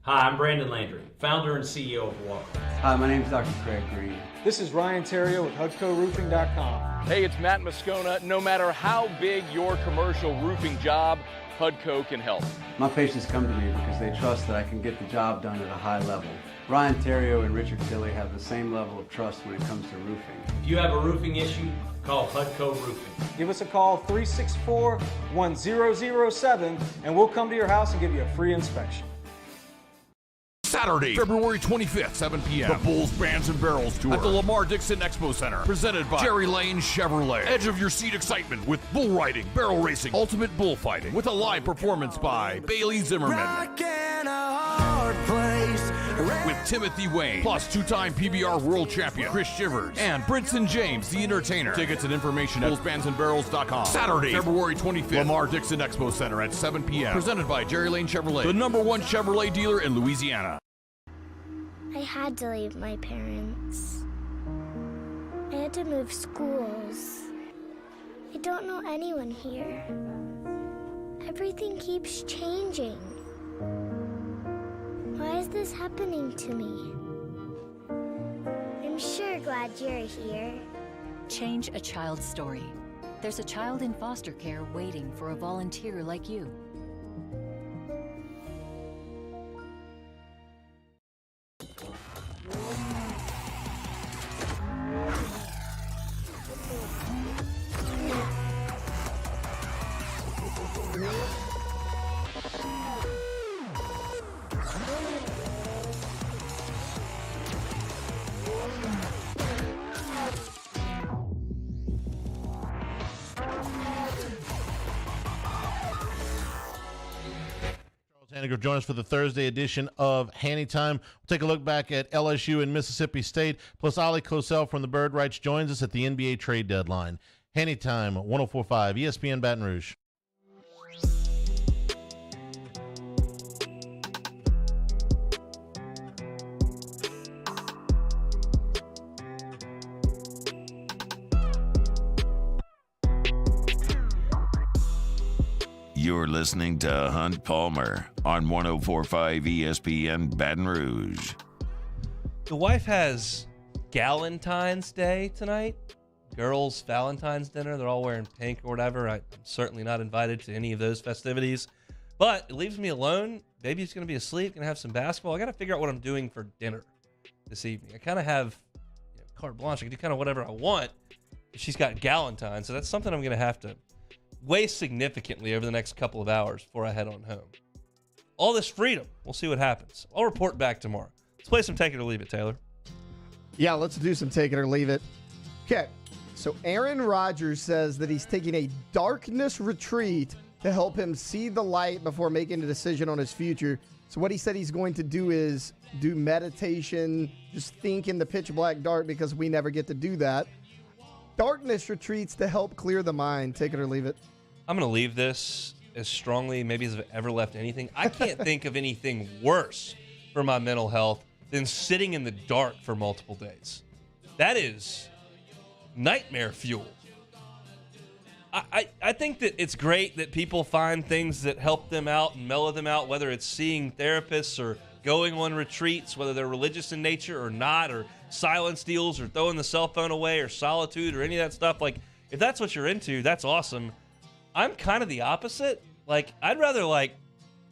Hi, I'm Brandon Landry, founder and CEO of Walker. Hi, my name is Dr. Craig Green. This is Ryan Terrio with HUDCORoofing.com. Hey, it's Matt Moscona. No matter how big your commercial roofing job, HUDCO can help. My patients come to me because they trust that I can get the job done at a high level. Ryan Terrio and Richard Tilley have the same level of trust when it comes to roofing. If you have a roofing issue, call HUDCO Roofing. Give us a call, 364-1007, and we'll come to your house and give you a free inspection. Saturday, February 25th, 7 p.m. The Bulls, Bands, and Barrels Tour at the Lamar Dixon Expo Center. Presented by Jerry Lane Chevrolet. Edge of your seat excitement with bull riding, barrel racing, ultimate bullfighting with a live performance by Bailey Zimmerman. With Timothy Wayne, plus two-time PBR world champion Chris Shivers, and Brinson James, the entertainer. Tickets and information at bullsbandsandbarrels.com. Saturday, February 25th, Lamar Dixon Expo Center at 7 p.m. Presented by Jerry Lane Chevrolet, the #1 Chevrolet dealer in Louisiana. I had to leave my parents. I had to move schools. I don't know anyone here. Everything keeps changing. Why is this happening to me? I'm sure glad you're here. Change a child's story. There's a child in foster care waiting for a volunteer like you. Join us for the Thursday edition of Hanny Time. We'll take a look back at LSU and Mississippi State. Plus, Ali Cosell from the Bird Rights joins us at the NBA trade deadline. Hanny Time, 104.5 ESPN Baton Rouge. You're listening to Hunt Palmer on 104.5 ESPN Baton Rouge. The wife has Galentine's Day tonight. Girls' Valentine's dinner. They're all wearing pink or whatever. I'm certainly not invited to any of those festivities. But it leaves me alone. Baby's going to be asleep. Going to have some basketball. I got to figure out what I'm doing for dinner this evening. I kind of have carte blanche. I can do kind of whatever I want. She's got Galentine, so that's something I'm going to have to weigh significantly over the next couple of hours before I head on home. All this freedom. We'll see what happens. I'll report back tomorrow. Let's play some Take It or Leave It, Taylor. Yeah, let's do some Take It or Leave It. Okay, so Aaron Rodgers says that he's taking a darkness retreat to help him see the light before making a decision on his future. So what he said he's going to do is do meditation, just think in the pitch black dark because we never get to do that. Darkness retreats to help clear the mind. Take it or leave it. I'm going to leave this as strongly maybe as I've ever left anything. I can't think of anything worse for my mental health than sitting in the dark for multiple days. That is nightmare fuel. I think that it's great that people find things that help them out and mellow them out, whether it's seeing therapists or going on retreats, whether they're religious in nature or not, or silence deals or throwing the cell phone away or solitude or any of that stuff. Like, if that's what you're into, that's awesome. I'm kind of the opposite. Like, I'd rather, like,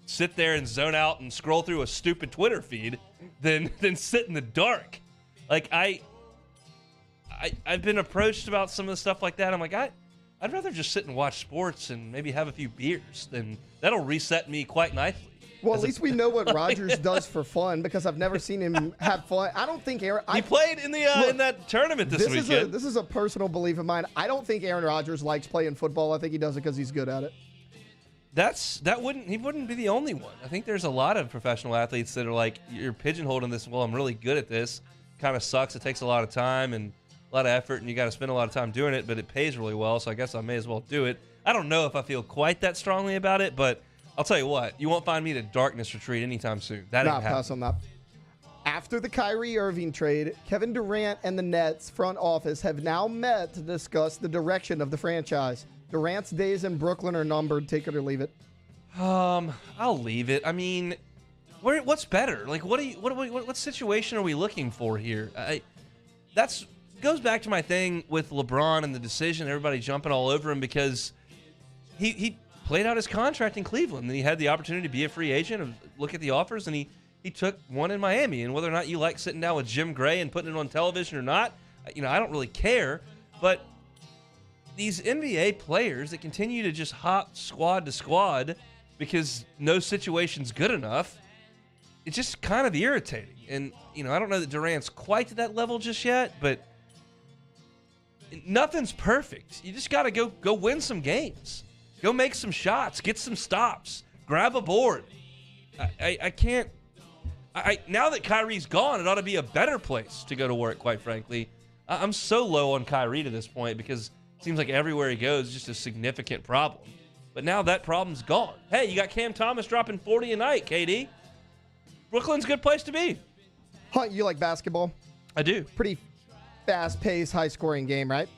sit there and zone out and scroll through a stupid Twitter feed than sit in the dark. Like, I've been approached about some of the stuff like that. I'm like, I'd rather just sit and watch sports and maybe have a few beers. Then that'll reset me quite nicely. Well, at least we know what Rodgers does for fun because I've never seen him have fun. I don't think Aaron. He played in the in that tournament this weekend. This is a personal belief of mine. I don't think Aaron Rodgers likes playing football. I think he does it because he's good at it. He wouldn't be the only one. I think there's a lot of professional athletes that are like, you're pigeonholed this. Well, I'm really good at this. Kind of sucks. It takes a lot of time and a lot of effort, and you got to spend a lot of time doing it, but it pays really well, so I guess I may as well do it. I don't know if I feel quite that strongly about it, but I'll tell you what, you won't find me at a darkness retreat anytime soon. That ain't happening. Pass on that. After the Kyrie Irving trade, Kevin Durant and the Nets front office have now met to discuss the direction of the franchise. Durant's days in Brooklyn are numbered. Take it or leave it. I'll leave it. I mean, what's better? Like, what situation are we looking for here? That's goes back to my thing with LeBron and the decision, everybody jumping all over him because he played out his contract in Cleveland, and he had the opportunity to be a free agent and look at the offers, and he took one in Miami. And whether or not you like sitting down with Jim Gray and putting it on television or not, I don't really care. But these NBA players that continue to just hop squad to squad because no situation's good enough, it's just kind of irritating. And, I don't know that Durant's quite to that level just yet, but nothing's perfect. You just got to go win some games. Go make some shots. Get some stops. Grab a board. I can't. Now that Kyrie's gone, it ought to be a better place to go to work, quite frankly. I'm so low on Kyrie to this point because it seems like everywhere he goes is just a significant problem. But now that problem's gone. Hey, you got Cam Thomas dropping 40 a night, KD. Brooklyn's a good place to be. Hunt, you like basketball? I do. Pretty fast-paced, high-scoring game, right?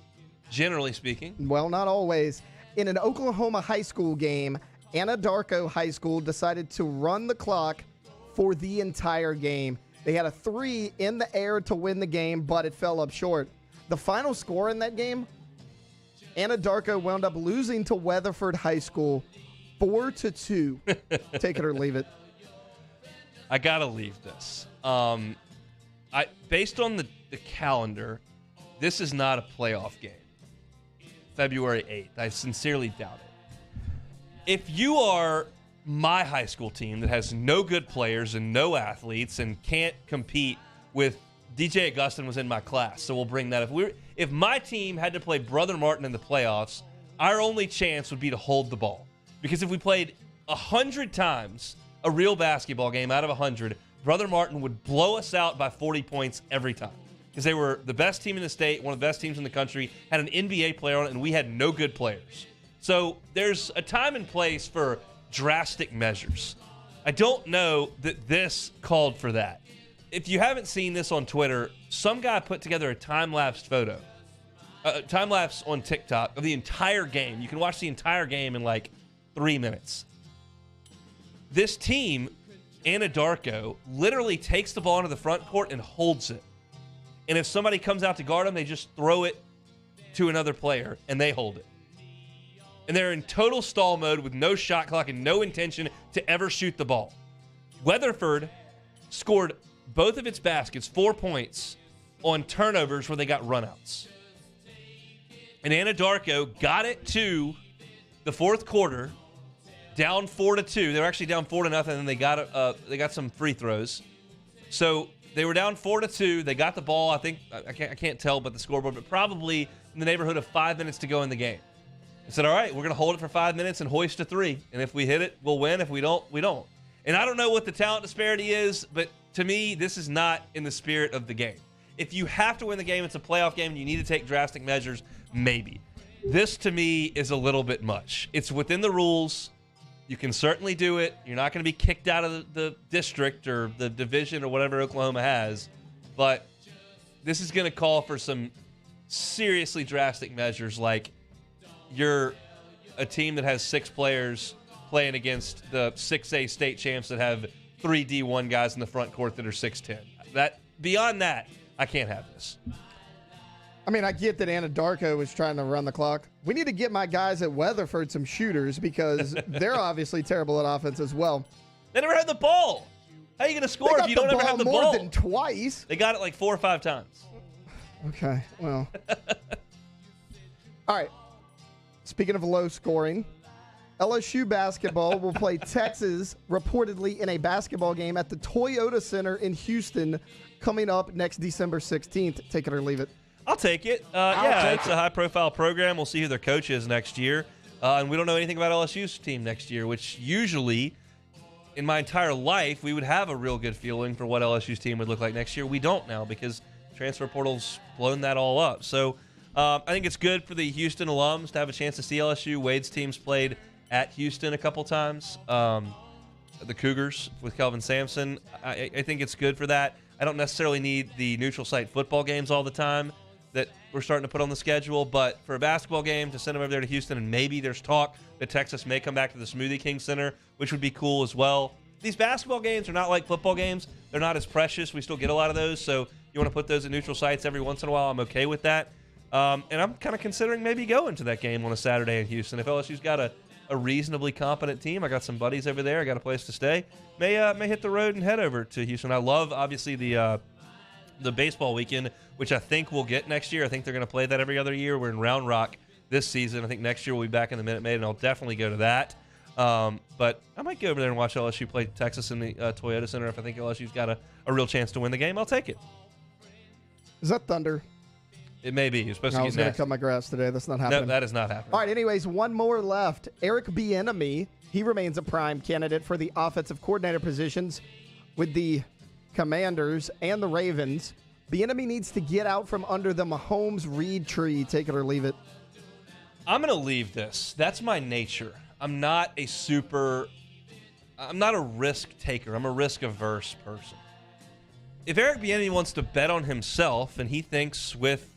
Generally speaking. Well, not always. In an Oklahoma high school game, Anadarko High School decided to run the clock for the entire game. They had a 3 in the air to win the game, but it fell up short. The final score in that game, Anadarko wound up losing to Weatherford High School 4-2. Take it or leave it. I got to leave this. Based on the calendar, this is not a playoff game. February 8th. I sincerely doubt it. If you are my high school team that has no good players and no athletes and can't compete with DJ Augustin was in my class, so we'll bring that up. If my team had to play Brother Martin in the playoffs, our only chance would be to hold the ball. Because if we played 100 times a real basketball game out of 100, Brother Martin would blow us out by 40 points every time. Because they were the best team in the state, one of the best teams in the country, had an NBA player on it, and we had no good players. So there's a time and place for drastic measures. I don't know that this called for that. If you haven't seen this on Twitter, some guy put together a time-lapse photo, time-lapse on TikTok of the entire game. You can watch the entire game in like 3 minutes. This team, Anadarko, literally takes the ball into the front court and holds it. And if somebody comes out to guard them, they just throw it to another player, and they hold it. And they're in total stall mode with no shot clock and no intention to ever shoot the ball. Weatherford scored both of its baskets, 4 points, on turnovers where they got runouts. And Anadarko got it to the fourth quarter, down 4-2. They were actually down 4-0, and they got some free throws. So they were down 4-2. They got the ball. I think I can't tell, but the scoreboard, but probably in the neighborhood of 5 minutes to go in the game. I said, all right, we're going to hold it for 5 minutes and hoist a three. And if we hit it, we'll win. If we don't, we don't. And I don't know what the talent disparity is, but to me, this is not in the spirit of the game. If you have to win the game, it's a playoff game, and you need to take drastic measures, maybe. This, to me, is a little bit much. It's within the rules. You can certainly do it. You're not going to be kicked out of the district or the division or whatever Oklahoma has. But this is going to call for some seriously drastic measures, like you're a team that has 6 players playing against the 6A state champs that have 3 D1 guys in the front court that are 6'10". Beyond that, I can't have this. I mean, I get that Anadarko was trying to run the clock. We need to get my guys at Weatherford some shooters because they're obviously terrible at offense as well. They never had the ball. How are you going to score if you don't ever have the ball? More than twice. They got it like 4 or 5 times. Okay, well. All right. Speaking of low scoring, LSU basketball will play Texas reportedly in a basketball game at the Toyota Center in Houston coming up next December 16th. Take it or leave it. I'll take it. It's a high-profile program. We'll see who their coach is next year. And we don't know anything about LSU's team next year, which usually, in my entire life, we would have a real good feeling for what LSU's team would look like next year. We don't now because transfer portal's blown that all up. So I think it's good for the Houston alums to have a chance to see LSU. Wade's team's played at Houston a couple times. The Cougars with Kelvin Sampson. I think it's good for that. I don't necessarily need the neutral site football games all the time that we're starting to put on the schedule, but for a basketball game, to send them over there to Houston, and maybe there's talk that Texas may come back to the Smoothie King Center, which would be cool as well. These basketball games are not like football games. They're not as precious. We still get a lot of those, so you want to put those at neutral sites every once in a while, I'm okay with that. And I'm kind of considering maybe going to that game on a Saturday in Houston. If LSU's got a reasonably competent team, I got some buddies over there, I got a place to stay, may hit the road and head over to Houston. I love, obviously, the baseball weekend, which I think we'll get next year. I think they're going to play that every other year. We're in Round Rock this season. I think next year we'll be back in the Minute Maid, and I'll definitely go to that. But I might go over there and watch LSU play Texas in the Toyota Center. If I think LSU's got a real chance to win the game, I'll take it. Is that thunder? It may be. You're supposed to I get was going to cut my grass today. That's not happening. No, that is not happening. All right, anyways, one more left. Eric Bieniemy, he remains a prime candidate for the offensive coordinator positions with the Commanders and the Ravens. Bieniemy needs to get out from under the Mahomes-Reed tree. Take it or leave it. I'm going to leave this. That's my nature. I'm not a risk taker. I'm a risk-averse person. If Eric Bieniemy wants to bet on himself and he thinks with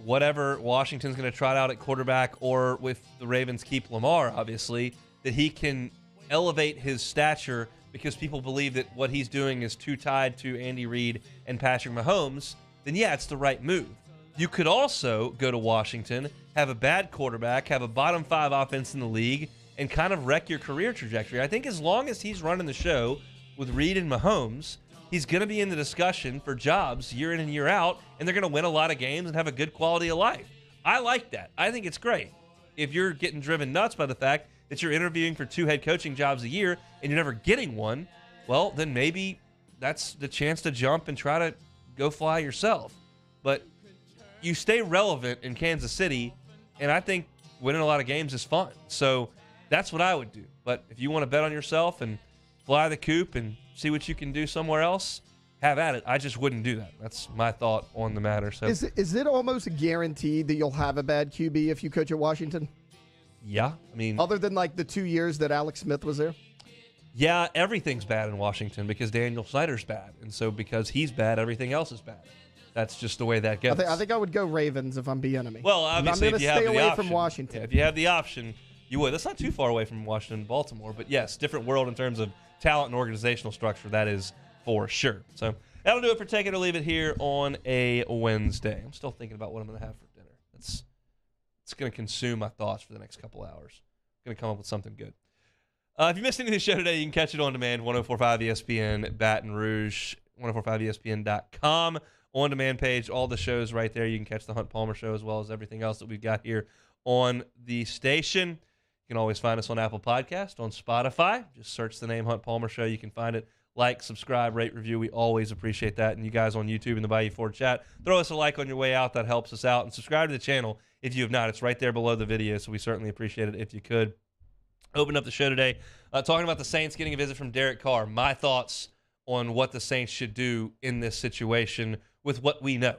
whatever Washington's going to trot out at quarterback or with the Ravens keep Lamar, obviously, that he can elevate his stature because people believe that what he's doing is too tied to Andy Reid and Patrick Mahomes, then yeah, it's the right move. You could also go to Washington, have a bad quarterback, have a bottom 5 offense in the league, and kind of wreck your career trajectory. I think as long as he's running the show with Reid and Mahomes, he's going to be in the discussion for jobs year in and year out, and they're going to win a lot of games and have a good quality of life. I like that. I think it's great. If you're getting driven nuts by the fact that you're interviewing for 2 head coaching jobs a year and you're never getting one, well, then maybe that's the chance to jump and try to go fly yourself. But you stay relevant in Kansas City, and I think winning a lot of games is fun. So that's what I would do. But if you want to bet on yourself and fly the coop and see what you can do somewhere else, have at it. I just wouldn't do that. That's my thought on the matter. So is it almost guaranteed that you'll have a bad QB if you coach at Washington? Yeah. I mean, other than like the 2 years that Alex Smith was there? Yeah, everything's bad in Washington because Daniel Snyder's bad. And so because he's bad, everything else is bad. That's just the way that goes. I think I would go Ravens if I'm Bieniemy. Well, obviously, if you have the option. I'm going to stay away from Washington. Yeah, if you have the option, you would. That's not too far away from Washington and Baltimore. But yes, different world in terms of talent and organizational structure. That is for sure. So that'll do it for Take It or Leave It here on a Wednesday. I'm still thinking about what I'm going to have for dinner. It's going to consume my thoughts for the next couple hours. I'm going to come up with something good. If you missed any of the show today, you can catch it on demand, 1045 ESPN Baton Rouge, 1045ESPN.com. On-demand page, all the shows right there. You can catch the Hunt Palmer Show as well as everything else that we've got here on the station. You can always find us on Apple Podcast, on Spotify. Just search the name Hunt Palmer Show. You can find it. Like, subscribe, rate, review. We always appreciate that. And you guys on YouTube and the Bayou Ford chat, throw us a like on your way out. That helps us out. And subscribe to the channel if you have not. It's right there below the video, so we certainly appreciate it if you could. Open up the show today talking about the Saints getting a visit from Derek Carr. My thoughts on what the Saints should do in this situation with what we know.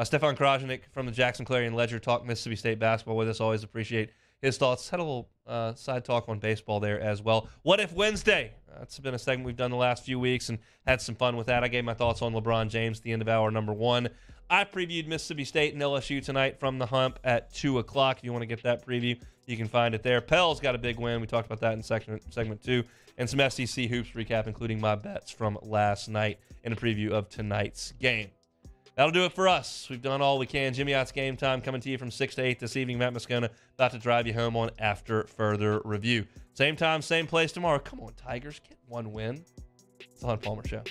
Stefan Krajisnik from the Jackson Clarion Ledger talked Mississippi State basketball with us. Always appreciate his thoughts. Had a little side talk on baseball there as well. What If Wednesday? That's been a segment we've done the last few weeks and had some fun with that. I gave my thoughts on LeBron James at the end of hour number 1. I previewed Mississippi State and LSU tonight from the Hump at 2 o'clock. If you want to get that preview, you can find it there. Pell's got a big win. We talked about that in segment 2. And some SEC hoops recap, including my bets from last night and a preview of tonight's game. That'll do it for us. We've done all we can. Jimmy Ott's Game Time coming to you from 6 to 8 this evening. Matt Moscona about to drive you home on After Further Review. Same time, same place tomorrow. Come on, Tigers. Get one win. It's the Hunt Palmer Show.